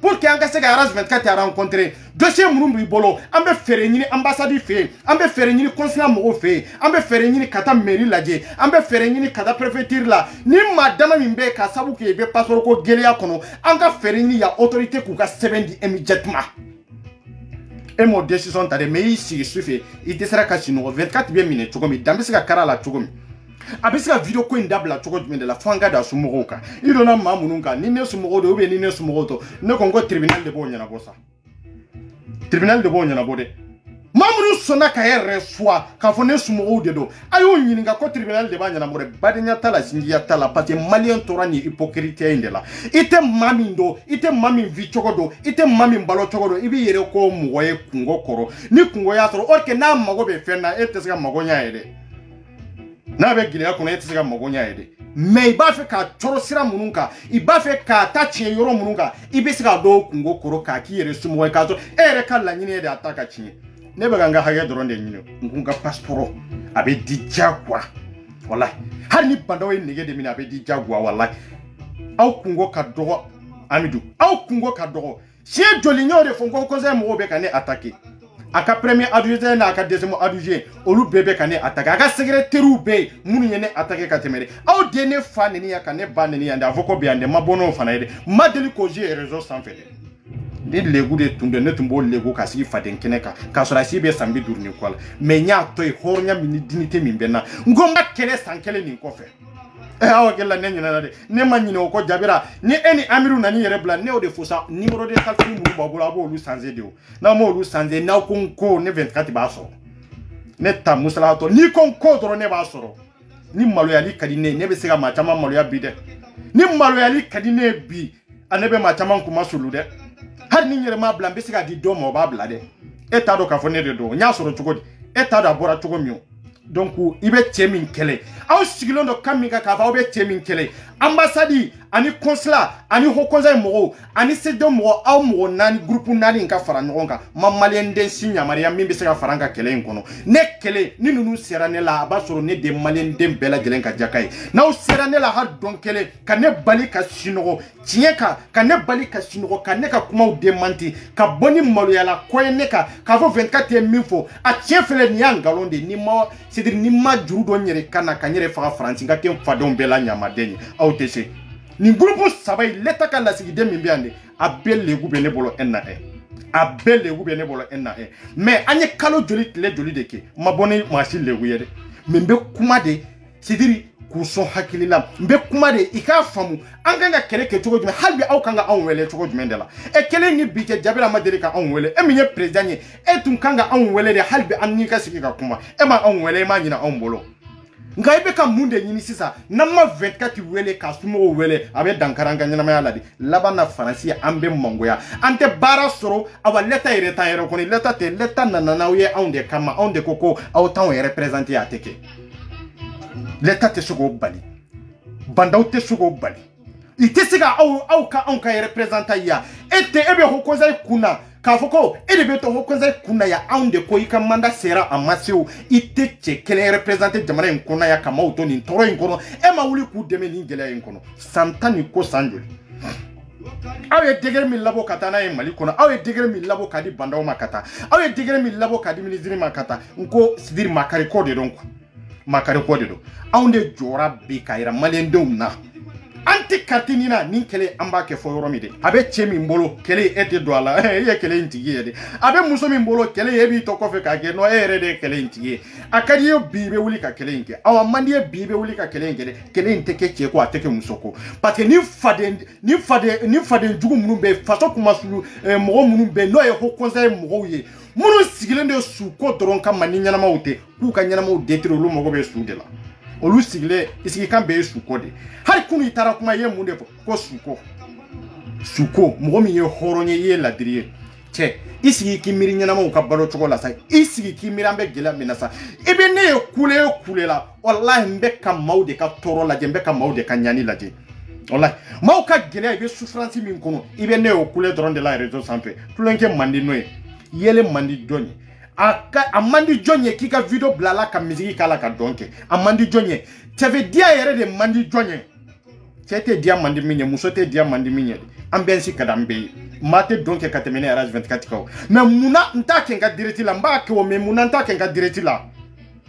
pour que anga sega ras 24 a rencontrer dossier murumbi bolo ambe fere nyini ambassade fe ambe fere nyini consulat mo fe ambe fere nyini kata mairie laje ambe fere nyini kata préfecture la ni madame mimbe ka sabu ke be passeport ko gelia kono anga fere nyini ya autorité ku ka 70 immédiatement et mon décision ta de mais ici suffit il te sera ka sino 24 bien minutes chogomi dambe sega kara la chogomi a bɛ se ka vidéo ko in dabila cogo jumɛn de la fo an ka da somɔgɔw kan i donna maa minnu kan ni ne somɔgɔw don ou bien ni ne somɔgɔw tɔ ne ko n ko tribunal de b'o ɲɛnabɔ sa tribunal de b'o ɲɛnabɔ dɛ maa minnu sɔnna ka yɛrɛ suwa k'a fɔ ne somɔgɔw de don a y'o ɲininka ko tribunal de b'a ɲɛnabɔ dɛ badenya t'a la sinjiya t'a la parce que maliyɛn tora nin hypocrite in de la i tɛ maa min don i tɛ maa min vi cogo don i tɛ maa min balo cogo don i b'i yɛrɛ ko mɔgɔ ye kungo kɔrɔ ni kungo y'a sɔrɔ or que n'a mago bɛ fɛn na e tɛ se ka mago ɲa ye dɛ n'a bɛ gɛlɛya kɔnɔ e tɛ se ka mago ɲa ye dɛ mais i b'a fɛ k'a cɔrɔ sira minnu kan i b'a fɛ k'a ta tiɲɛ yɔrɔ minnu kan i bɛ se ka dɔw kungo kɔrɔ k'a k'i yɛrɛ somɔgɔ ye k'a sɔrɔ e yɛrɛ ka laɲini ye de a ta ka tiɲɛ ne bɛ ka n ka hakɛ dɔrɔn de ɲini n ko n ka passeport a bɛ di diyagoya walahi hali ni bandaw ye nege de minɛ a bɛ di diyagoya walahi aw kungo ka dɔgɔ Amidou aw kungo ka dɔgɔ siɲɛ joli n y'o de fɔ n ko conseil mɔgɔw bɛ ka ne attaquer a ka premier adjoint n'a ka deuxième adjoint olu bɛɛ bɛ ka ne attaquer a ka secrétaire bɛ yen minnu ye ne attaquer ka tɛmɛ dɛ aw de ne fa neni ya ka ne ba neni yan dɛ a fɔ ko bɛ yan dɛ ma bɔ n'o fana ye dɛ ma deli k'o jouer réseau sanfɛ dɛ ni legu de tun don ne tun b'o legu ka sigi faden kɛnɛ kan k'a sɔrɔ a si bɛ san 50 ni kɔ la mais n y'a to yen hɔrɔnya min ni dignité min bɛ n na n ko n ka kɛlɛ san 1 nin kɔfɛ aw hakili ne ɲinɛna dɛ ne ma ɲinɛ o kɔ Jabira ni e ni Amiru nani yɛrɛ bila ne o de fo sa numéro de téléphone minnu b'a bolo a b'olu changer de o n'aw m'olu changer n'aw ko n ko ne 24 b'a sɔrɔ ne ta musalahatɔ n'i ko n ko dɔrɔn ne b'a sɔrɔ ni maloyali ka di ne ye ne bɛ se ka maa caman maloya bi dɛ ni maloyali ka di ne ye bi a ne bɛ maa caman kuma sulu dɛ hali ni yɛrɛ m'a bila n bɛ se ka di dɔ ma o b'a bila dɛ e t'a dɔn k'a fɔ ne de don n y'a sɔrɔ cogo di e t'a dɔn a bɔra cogo min o donc i bɛ cɛ min kɛlɛ aw sigilen don kan min kan k'a fɔ aw bɛ cɛ min kɛlɛ ambassade ani consulat ani haut conseil mɔgɔw ani CEDEAO mɔgɔ aw mɔgɔ 4 groupe 4 in ka fara ɲɔgɔn kan ma maliyɛn den si yamaruya min bɛ se ka fara n ka kɛlɛ in kɔnɔ ne kɛlɛ ni ninnu sera ne la a b'a sɔrɔ ne de maliyɛn den bɛɛ lajɛlen ka jaka ye n'aw sera ne la hali dɔn kɛlɛ ka ne bali ka sinɔgɔ tiɲɛ kan ka ne bali ka sinɔgɔ ka ne ka kumaw démenti ka bɔ ni maloyala ko ye ne kan k'a fɔ 24 ye min fɔ a tiɲɛ filɛ nin y'a nkalon de ni ma c'est-à-dire ni ma juru dɔ n yɛrɛ kan na ka n yɛrɛ faga Faransi ka kɛ n fadenw bɛɛ la ɲamaden ye aw tɛ se nin groupe 3 yi l'État ka lasigiden min bɛ yan de a bɛɛ legu bɛ ne bolo un na un a bɛɛ legu bɛ ne bolo un na un mais an ye kalo joli tile joli de kɛ ma bɔ ni maa si legu ye dɛ mais n bɛ kuma de c'est-à-dire k'u sɔn hakili la n bɛ kuma de i k'a faamu an kan ka kɛlɛ kɛ cogo jumɛn hali bi aw kan ka anw wele cogo jumɛn de la kɛlɛ ni bi cɛ Jabira ma deli ka anw wele e min ye président ye e tun kan ka anw wele de hali bi an n'i ka sigi ka kuma e ma anw wele e ma ɲina anw bolo nka i bɛ ka mun de ɲini sisan n'an ma 24 wele ka somɔgɔw wele a bɛ dankari an ka ɲɛnamaya la de laban na Faransi an bɛ mangoya an tɛ baara sɔrɔ awa l'État yɛrɛ t'an yɛrɛ kɔni l'État tɛ l'État nana n'aw ye anw de kama anw de ko ko aw t'anw yɛrɛ présenter a tɛ kɛ l'État tɛ se k'o bali bandaw tɛ se k'o bali i tɛ se ka aw ka anw ka représentant ya e bɛ haut conseil kunna k'a fɔ ko e de bɛ to haut conseil kunna ya anw de ko i ka mandat sera a ma se o i tɛ cɛ kelen représenter jamana in kɔnɔ ya ka maaw to nin tɔɔrɔ in kɔnɔ e ma wuli k'u dɛmɛ nin gɛlɛya in kɔnɔ san 10 ni ko san joli aw ye degré min labɔ ka taa n'a ye Mali kɔnɔ aw ye degré min labɔ ka di bandaw ma ka taa aw ye degré min labɔ ka di ministre ma ka taa n ko c'est-à-dire makari ko de don quoi makari ko de don anw de jɔra bi ka yira maliyɛndenw na an tɛ kati nin na nin kɛlɛ an b'a kɛ fɔ yɔrɔ min de a bɛ cɛ min bolo kɛlɛ e tɛ don a la e ye kɛlɛ in tigi ye de a bɛ muso min bolo kɛlɛ e b'i tɔ kɔfɛ k'a kɛ non e yɛrɛ de ye kɛlɛ in tigi ye a ka di ye bi i bɛ wuli ka kɛlɛ in kɛ awa man di ye bi i bɛ wuli ka kɛlɛ in kɛ dɛ kɛlɛ in tɛ kɛ cɛ ko a tɛ kɛ muso ko parce que ni faden jugu minnu bɛ yen faso kuma sulu mɔgɔ minnu bɛ yen n'o ye haut conseil mɔgɔw ye minnu sigilen de su ko dɔrɔn kama ni ɲɛnamaw tɛ k'u ka ɲɛnamaw détruire olu mago bɛ su de la olu sigilen isigi kan bɛɛ ye suko de hali kunu i taara kuma i ye mun de fɔ ko suko mɔgɔ min ye hɔrɔn ye i ye ladiri ye cɛ i sigi k'i miiri ɲɛnamaw ka balo cogo la sa i sigi k'i miiri an bɛ gɛlɛya min na sa i bɛ ne ye kule la walahi n bɛ ka maaw de ka tɔɔrɔ lajɛ n bɛ ka maaw de ka ɲani lajɛ walahi maaw ka gɛlɛya i bɛ souffrance min kɔnɔ i bɛ ne ye kule dɔrɔn de la réseau sanfɛ tulonkɛ man di n'o ye yɛlɛ man di jɔn ye a man di jɔn ye k'i ka video bila la ka misiki k'a la ka dɔn kɛ a man di jɔn ye cɛfɛ diya yɛrɛ de man di jɔn ye cɛ tɛ diya man di min ye muso tɛ diya man di min ye an bɛɛ si ka da an bɛɛ ye maa tɛ dɔn kɛ ka tɛmɛ ne RH 24 kan mais munna n t'a kɛ n ka direct la n b'a kɛ o mais munna n t'a kɛ n ka direct la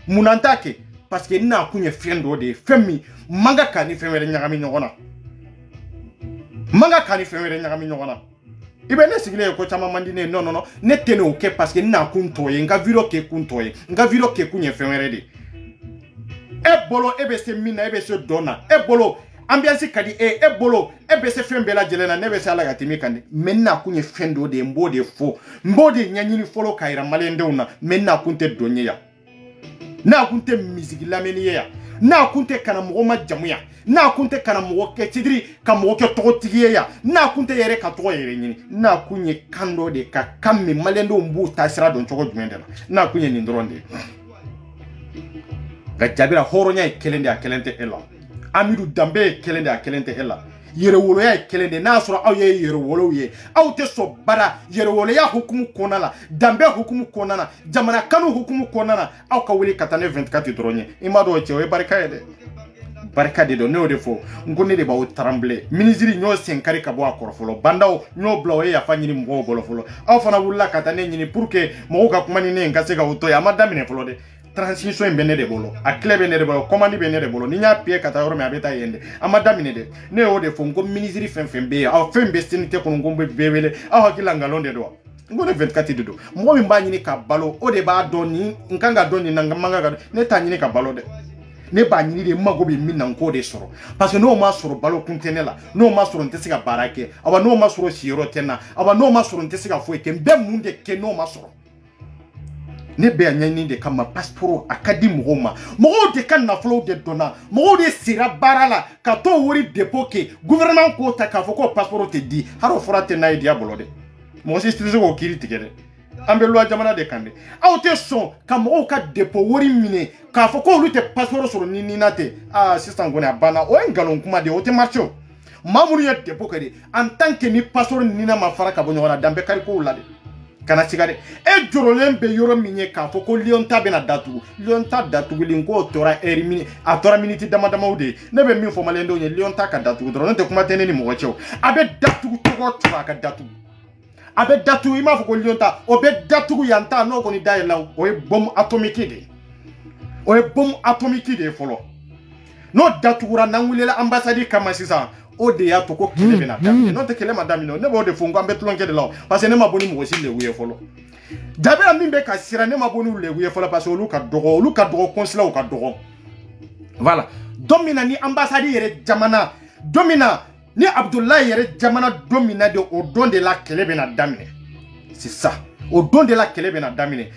munna n t'a kɛ parce que n n'a kun ye fɛn dɔ de ye fɛn min man ka kan ni fɛn wɛrɛ ɲagami ɲɔgɔn na man ka kan ni fɛn wɛrɛ ɲagami ɲɔgɔn na i bɛ ne sigilen ye ko caman man di ne ye non ne tɛ n'o kɛ parce que n n'a kun tɔ ye n ka video kɛ kun tɔ ye n ka video kɛ kun ye fɛn wɛrɛ de e bolo e be se mina e be se donna e bolo ambiance kadi e bolo e be se fen bela jelena ne be se ala gatimi kande menna kunye fendo de mbode fo mbode nyanyini folo kaira malende una menna kunte donyeya na kunte musique lameni ya na kunte kana mɔgɔ ma jamuya na kunte kana mɔgɔ kɛ tidiri ka mɔgɔ kɛ tɔgɔtigiye ya na kunte yɛrɛ ka tɔgɔ yɛrɛ ɲini na kunye kando de ka kan min malendo b'u ta sira dɔn cogo jumɛn de la na kunye nin dɔrɔn de ka jabira hɔrɔnya ye kelen de a kelen tɛ e la Amidou Danbe ye kelen de a kelen tɛ e la yɛrɛwoloya ye kelen de n'a sɔrɔ aw ye yɛrɛwolow ye aw tɛ sɔn bara yɛrɛwoloya hukumu kɔnɔna la danbe hukumu kɔnɔna la jamana kanu hukumu kɔnɔna la aw ka wuli ka taa ne 24 dɔrɔn ye i ma dɔn cɛ o ye barika ye dɛ barika de don ne y'o de fɔ n ko ne de b'aw taranbile ministre ɲ'o sen kari ka bɔ a kɔrɔ fɔlɔ bandaw ɲ'o bila o ye yafa ɲini mɔgɔw bolo fɔlɔ aw fana wulila ka taa ne ɲini pour que mɔgɔw ka kuma ni ne ka se ka o to ye a ma daminɛ fɔlɔ dɛ transition in bɛ ne de bolo a clé bɛ ne de bolo commande bɛ ne de bolo ni y'a pied ka taa yɔrɔ min a bɛ taa yen dɛ a ma daminɛ dɛ ne y'o de fɔ n ko ministre fɛn fɛn bɛ yen aw fɛn bɛ senite kɔnɔ n ko n bɛ bɛɛ wele aw hakili la nkalon de don wa n ko ne 24 de don mɔgɔ min b'a ɲini ka balo o de b'a dɔn ni n kan ka dɔn nin na n man kan ka ne t'a ɲini ka balo dɛ ne b'a ɲini de mago bɛ min na n k'o de sɔrɔ parce que n'o ma sɔrɔ balo kun tɛ ne la n'o ma sɔrɔ n tɛ se ka baara kɛ awa n'o ma sɔrɔ siyɔrɔ tɛ n na awa n'o ma sɔrɔ n tɛ se ka foyi kɛ n bɛ mun de kɛ n'o ma sɔrɔ ne bɛ ɲɛɲini de kama passeport a ka di mɔgɔw ma mɔgɔw de ka nafolow de donna mɔgɔw de sera baara la ka t'o wari dépôt kɛ gouvernement k'o ta k'a fɔ ko passeport tɛ di hali o fɔra tɛ n'a ye diya bolo dɛ mɔgɔ si tɛ se k'o kiiri tigɛ dɛ an bɛ loi jamana de kan dɛ aw tɛ sɔn ka mɔgɔw ka dépôt wari minɛ k'a fɔ k'olu tɛ passeport sɔrɔ ni nina tɛ sisan kɔni a banna o ye nkalon kuma de ye o tɛ marché o maa minnu ye dépôt kɛ de en tant que ni passeport ni nina ma fara ka bɔ ɲɔgɔn na dan bɛ kari kow la de kana siga dɛ e jɔrɔlen bɛ yɔrɔ min ye k'a fɔ ko Lion ta bɛna datugu Lion ta datuguli k'o tora heure minute a tora minute dama damaw de ye ne bɛ min fɔ maliyɛndenw ye Lion ta ka datugu dɔrɔn ne tɛ kuma tɛ ne ni mɔgɔ cɛ o a bɛ datugu cogo o cogo a ka datugu a bɛ datugu i m'a fɔ ko Lion ta o bɛ datugu yan ta n'o kɔni da yɛlɛla o ye bombe atomique de ye o ye bombe atomique de ye fɔlɔ n'o datugura n'an wulila ambassade kama sisan o de y'a to ko kɛlɛ bɛna daminɛ n'o tɛ kɛlɛ ma daminɛ ne b'o de fɔ n ko an bɛ tulonkɛ de la parce que ne ma bɔ ni mɔgɔ si lebu ye fɔlɔ jabira min bɛ ka siran ne ma bɔ n'u lebu ye fɔlɔ parce que olu ka dɔgɔ consulat ka dɔgɔ voilà don min na ni ambassade yɛrɛ jamana don min na ni Abdoulaye yɛrɛ jamana don min na de o don de la kɛlɛ bɛna daminɛ c'est ça o don de la kɛlɛ bɛna daminɛ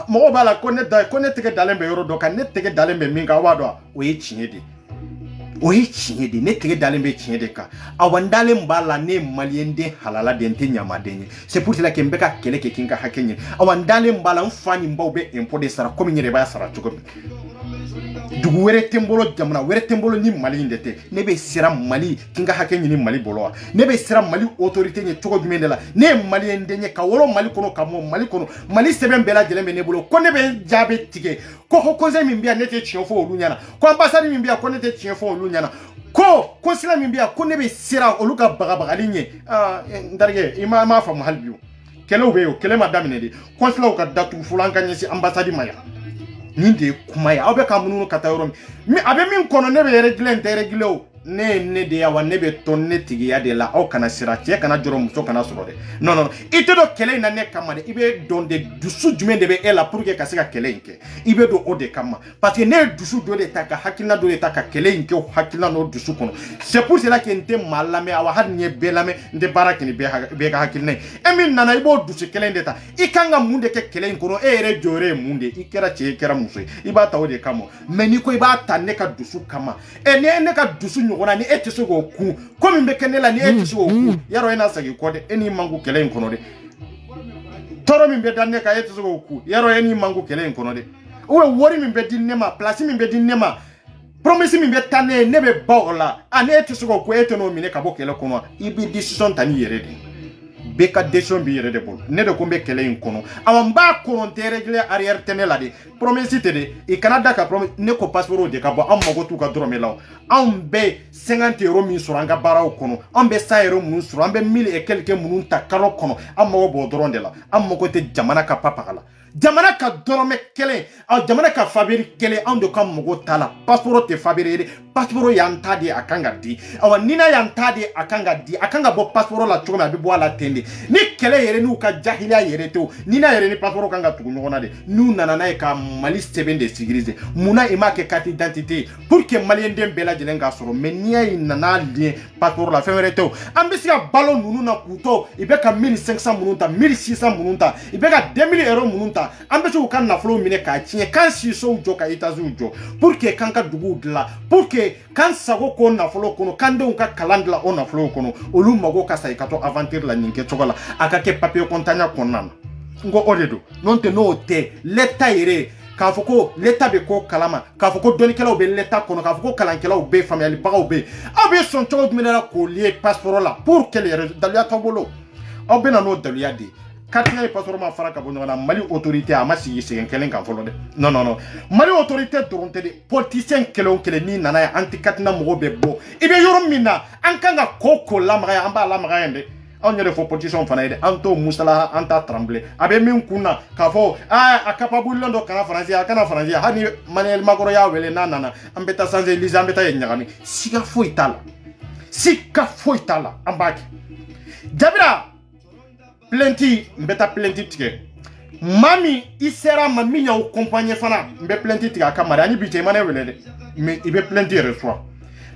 mɔgɔw b'a la ko ne tɛgɛ dalen bɛ yɔrɔ dɔ kan ne tɛgɛ dalen bɛ min kan aw b'a dɔn o ye tiɲɛ de o ye tiɲɛ de ne tɛgɛ dalen bɛ tiɲɛ de kan awa n dalen b'a la ne ye maliyɛnden halala de n tɛ ɲamaden ye c'est pour cela que n bɛ ka kɛlɛ kɛ k'i ka hakɛ ɲini awa n dalen b'a la n fa ni n baw bɛ impôt de sara komi n yɛrɛ b'a sara cogo min dugu wɛrɛ tɛ n bolo jamana wɛrɛ tɛ n bolo ni Mali in de tɛ ne bɛ siran Mali k'i ka hakɛ ɲini Mali bolo wa ne bɛ siran Mali autorité ɲɛ cogo jumɛn de la ne ye maliyɛnden ye ka wɔlɔ Mali kɔnɔ ka mɔ Mali kɔnɔ Mali sɛbɛn bɛɛ lajɛlen bɛ ne bolo ko ne bɛ jaabi tigɛ ko haut conseil min bɛ yan ne tɛ tiɲɛ fɔ olu ɲɛna ko ambassade min bɛ yan ko ne tɛ tiɲɛ fɔ olu ɲɛna ko consulat min bɛ yan ko ne bɛ siran olu ka bagabagali ɲɛ n terikɛ i m'a faamu hali bi o kɛlɛw bɛ yen o kɛlɛ ma daminɛ de consulat ka datugu fɔlɔ an ka ɲɛsin ambassade ma yan nin de ye kuma ye aw bɛ ka munumunu ka taa yɔrɔ min a bɛ min kɔnɔ ne bɛ régler n tɛ régler o ne ye ne de ye wa ne bɛ tɔn ne tigiya de la aw kana siran cɛ kana jɔrɔ muso kana sɔrɔ dɛ non non i tɛ don kɛlɛ in na ne kama dɛ i bɛ dɔn de dusu jumɛn de bɛ e la pour que ka se ka kɛlɛ in kɛ i bɛ don o de kama parce que ne ye dusu dɔ de ta ka hakilina dɔ de ta ka kɛlɛ in kɛ o hakilina n'o dusu kɔnɔ c'est pour cela que n tɛ maa lamɛn awa hali ni ye bɛɛ lamɛn n tɛ baara kɛ ni bɛɛ ka hakilina ye e min nana i b'o dusu kɛlɛ in de ta i kan ka mun de kɛ kɛlɛ in kɔnɔ e yɛrɛ jɔyɔrɔ ye mun de i kɛra cɛ i kɛra muso ye i b'a ta o de kama mais n'i ko i b'a ta ne ka dusu kama ni ne ka dusu ɲɔgɔnna ni e tɛ se k'o kun ko min bɛ kɛ ne la ni e tɛ se k'o kun yarɔ e n'a segin kɔ dɛ e n'i man ko kɛlɛ in kɔnɔ dɛ tɔɔrɔ min bɛ da ne kan e tɛ se k'o kun yarɔ e n'i man ko kɛlɛ in kɔnɔ dɛ wari min bɛ di ne ma place min bɛ di ne ma promesse min bɛ taa ne ye ne bɛ ba o la ne e tɛ se k'o kun e tɛ n'o minɛ ka bɔ kɛlɛ kɔnɔ i bɛ décision ta n'i yɛrɛ de bɛɛ ka décision b'i yɛrɛ de bolo ne de ko n bɛ kɛlɛ in kɔnɔ awa n b'a kɔnɔ n tɛ régler arrière tɛ ne la de promesse tɛ de i kana da ka promesse ne ko passeport de ka bɔ anw mago t'u ka dɔrɔmɛ la anw bɛ 50 € min sɔrɔ an ka baaraw kɔnɔ anw bɛ 100 € minnu sɔrɔ an bɛ 1000 et quelques minnu ta kalo kɔnɔ an mago b'o dɔrɔn de la an mago tɛ jamana ka papaga la jamana ka dɔrɔmɛ kelen jamana ka fabiri kelen anw de ka mɔgɔ ta la passeport tɛ fabiri de passeport y'an ta de a kan ka di nina y'an ta de a kan ka di a kan ka bɔ passeport la cogo min a bɛ bɔ a la ten de ni kɛlɛ yɛrɛ n'u ka jahiliya yɛrɛ te nina yɛrɛ ni passeport kan ka tugu ɲɔgɔn na de n'u nana n'a ye ka Mali sɛbɛn de sécuriser munna i m'a kɛ carte d'identité pour que malien den bɛɛ lajɛlen ka sɔrɔ mais n'i y'a nana lien passeport la fɛn wɛrɛ tɛ an bɛ se ka balo ninnu na k'u to i bɛ ka 1500 minnu ta 1600 minnu ta i bɛ ka 2000 € minnu ta an bɛ se k'u ka nafolo minɛ k'a tiɲɛ k'an sisow jɔ ka étages jɔ pour que k'an ka duguw dilan pour que k'an sago k'o nafolo kɔnɔ k'an denw ka kalan dilan o nafolo kɔnɔ olu mago ka sa i ka to aventure la nin kɛcogo la a ka kɛ papier kɔntanya kɔnɔna na n ko o de don n'o tɛ n'o tɛ l'État yɛrɛ k'a fɔ ko l'État bɛ ko kalama k'a fɔ ko dɔnnikɛlaw bɛ l'État kɔnɔ k'a fɔ ko kalankɛlaw bɛ faamuyalibagaw bɛ aw bɛ sɔn cogo jumɛn na k'o lier passeport la pour quelle raison daluya t'aw bolo aw bɛ na n'o daluya de Katina ye passeport ma fara ka bɔ ɲɔgɔn na Mali autorité a ma sigi sɛgɛn kelen kan fɔlɔ dɛ non non non Mali autorité dɔrɔn tɛ de politicien kelen o kelen n'i nana yan an tɛ Katina mɔgɔw bɛ bɔ i bɛ yɔrɔ min na an kan ka ko ko lamaga yan an b'a lamaga yan dɛ anw yɛrɛ fɔ politicien fana ye dɛ an t'o musala an t'a tremble a bɛ min kun na k'a fɔ a capable dɔ kana faransi a kana faransi hali ni Manuel Macron y'a wele n'a nana an bɛ taa Champs-Élysées an bɛ taa yen ɲagami siga foyi t'a la siga foyi t'a la an b'a kɛ Jabira plainte n bɛ taa plainte tigɛ maa min i sera ma min y'aw compagnie fana n bɛ plainte tigɛ a kama dɛ ani bi cɛ i ma ne wele dɛ mais i bɛ plainte reçoit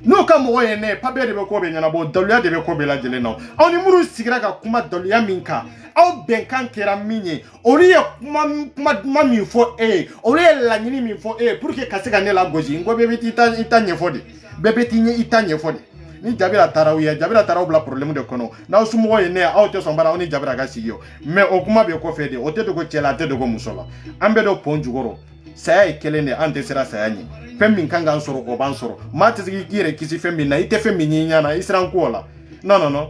n'o ka mɔgɔ ye ne papier de bɛ ko bɛ ɲɛnabɔ daluya de bɛ ko bɛɛ lajɛlen na aw ni minnu sigira ka kuma daluya min kan aw bɛnkan kɛra min ye olu ye kuma min fɔ e ye olu ye laɲini min fɔ e ye pour que ka se ka ne lagosi n ko bɛɛ bɛ i ta ɲɛfɔ de bɛɛ bɛ t'i ɲɛ i ta ɲɛfɔ de ni Jabira taara u ye Jabira taara u bila problème de kɔnɔ n'aw somɔgɔw ye ne aw tɛ sɔn baara aw ni Jabira ka sigi mais o kuma bɛ kɔfɛ de o tɛ dogo cɛ la a tɛ dogo muso la an bɛɛ dɔ pɔn jukɔrɔ saya ye kelen de an tɛ sera saya ɲɛ fɛn min kan k'an sɔrɔ o b'an sɔrɔ maa tɛ se k'i yɛrɛ kisi fɛn min na i tɛ fɛn min ɲini ɲana i siran ko la non non non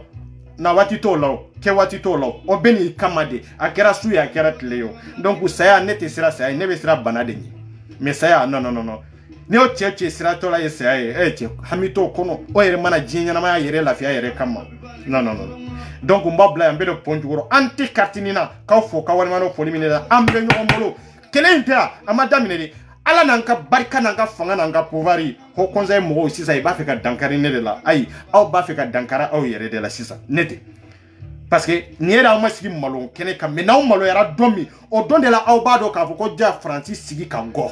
na waati t'o la o kɛ waati t'o la o bɛ n'i kama de a kɛra su ye a kɛra tile ye o donc saya ne tɛ sira saya ne bɛ sira bana de ɲɛ mais saya non non non non ni o cɛ sira tɔ la ye saya ye cɛ hami t'o kɔnɔ o yɛrɛ mana diɲɛ ɲɛnamaya yɛrɛ lafiya yɛrɛ kama non non non donc n b'a bila yan n bɛ de pɔn jukɔrɔ an tɛ carte nin na k'aw fo k'aw waleɲuman foli min na an bɛ ɲɔgɔn bolo kɛlɛ in tɛ yan a ma daminɛ de ala n'an ka barika n'an ka fanga n'an ka pouvoir haut conseil mɔgɔw sisan i b'a fɛ ka dankari ne de la ayi aw b'a fɛ ka dankari aw yɛrɛ de la sisan ne tɛ parce que nin yɛrɛ aw ma sigi malo kɛnɛ kan mais n'aw maloyara don min o don de la aw b'a dɔn k'a fɔ ko ja Faransi sigi ka gɔ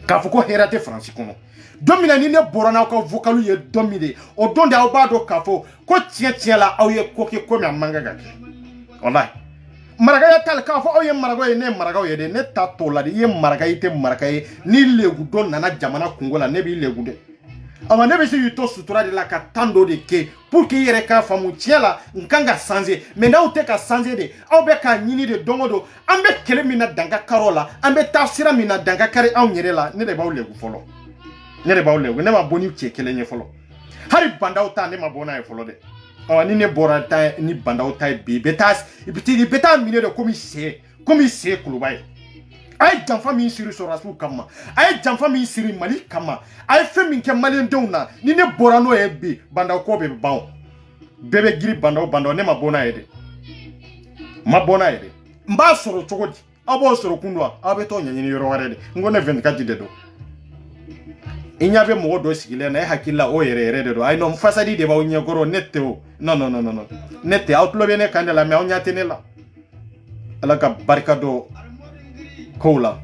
k'a fɔ ko hɛrɛ tɛ Faransi kɔnɔ don min na ni ne bɔra n'aw ka vocal ye don min de o don de aw b'a dɔn k'a fɔ ko tiɲɛ tiɲɛ la aw ye ko kɛ ko min a man kan ka kɛ walahi marakaya tali k'a fɔ aw ye marakaw ye ne ye marakaw ye de ne ta t'o la de i ye maraka i tɛ maraka ye ni legu dɔ nana jamana kungo la ne b'i legu de awa ne bɛ se k'i to sutura de la ka tan dɔ de kɛ pour que i yɛrɛ k'a faamu tiɲɛ la n kan ka changer mais n'aw tɛ ka changer de aw bɛ k'a ɲini de don o don an bɛ kɛlɛ min na danga kari la an bɛ taa sira min na danga kari anw yɛrɛ la ne de b'aw legu fɔlɔ ne de b'aw legu ne ma bɔ ni cɛ kelen ye fɔlɔ hali bandaw ta ne ma bɔ n'a ye fɔlɔ dɛ ni ne bɔra ta ni bandaw ta bi bɛ taa minɛ de komi se kuluba ye a ye janfa min siri sɔrɔsiw kama a ye janfa min siri Mali kama a ye fɛn min kɛ maliendenw na ni ne bɔra n'o ye bi bandaw ko bɛ ban bɛɛ bɛ giri bandaw ne ma bɔ n'a ye dɛ ma bɔ n'a ye dɛ n b'a sɔrɔ cogo di aw b'o sɔrɔ kun don aw bɛ t'o ɲɛɲini yɔrɔ wɛrɛ de n ko ne 24 de don i ɲa bɛ mɔgɔ dɔ sigilen na e hakili la o yɛrɛ de don ayi non fasadi de b'aw ɲɛkɔrɔ ne tɛ o non non non non ne tɛ aw tulo bɛ ne kan de la mais aw ɲɛ tɛ ne la ala ka barika dɔ kow la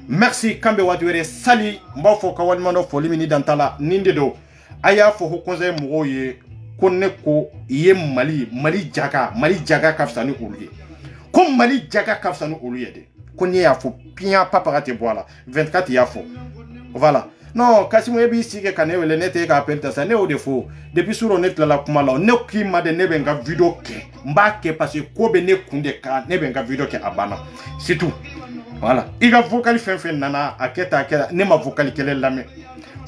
merci kan bɛ waati wɛrɛ sali n b'a fɔ ka waliɲuman dɔ foli min dan ta la nin de don a y'a fɔ haut conseil mɔgɔw ye ko ne ko i ye Mali jaga ka fisa ni olu ye ko Mali jaga ka fisa ni olu ye de ko ne y'a fɔ piyan papaga tɛ bɔ a la 24 y'a fɔ voilà non Kasimu e b'i sigi ka ne wele ne tɛ k'a perta sa ne y'o de fɔ depuis suro ne tilala kuma la ne k'i ma de ne bɛ n ka video kɛ n b'a kɛ parce que ko bɛ ne kun de kan ne bɛ n ka video kɛ a banna c'est tout voilà i ka vocal fɛn fɛn nana a kɛ ta ne ma vocal kelen lamɛn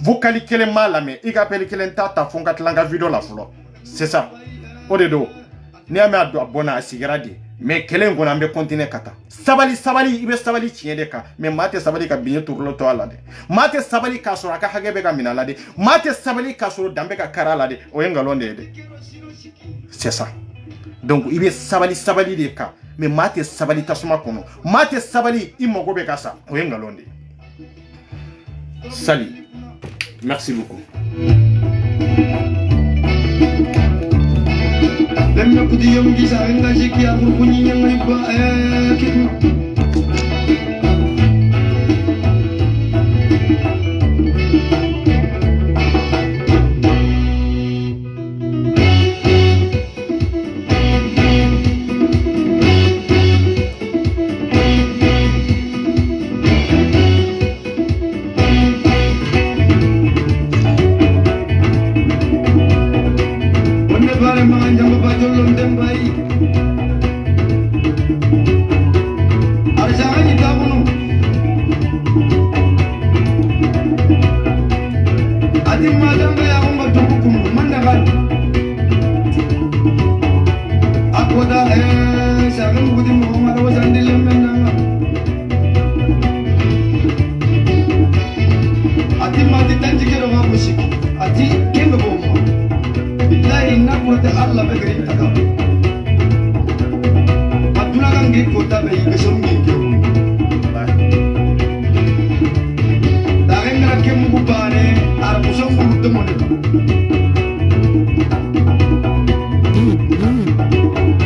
vocal kelen m'a lamɛn i ka appel kelen ta fo n ka tila n ka video la fɔlɔ c'est ça o de don ne y'a mɛn a don a bɔnna a sigira de mais kɛlɛ in kɔnɔ an bɛ continuer ka taa sabali i bɛ sabali tiɲɛ de kan mais maa tɛ sabali ka biɲɛ turulɔ to a la dɛ maa tɛ sabali k'a sɔrɔ a ka hakɛ bɛ ka minɛ a la dɛ maa tɛ sabali k'a sɔrɔ dan bɛ ka kari a la dɛ o ye nkalon de ye dɛ c'est ça donc i bɛ sabali de kan mais mate sabali tasuma kono mate sabali i mago be ka sa o ye ngalon de Sali merci beaucoup lemna kudi yom gi sa nga jiki a pour kunyi ngai ba kitno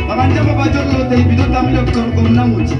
Baranja baba jollo tay bido tamile kor ko namuti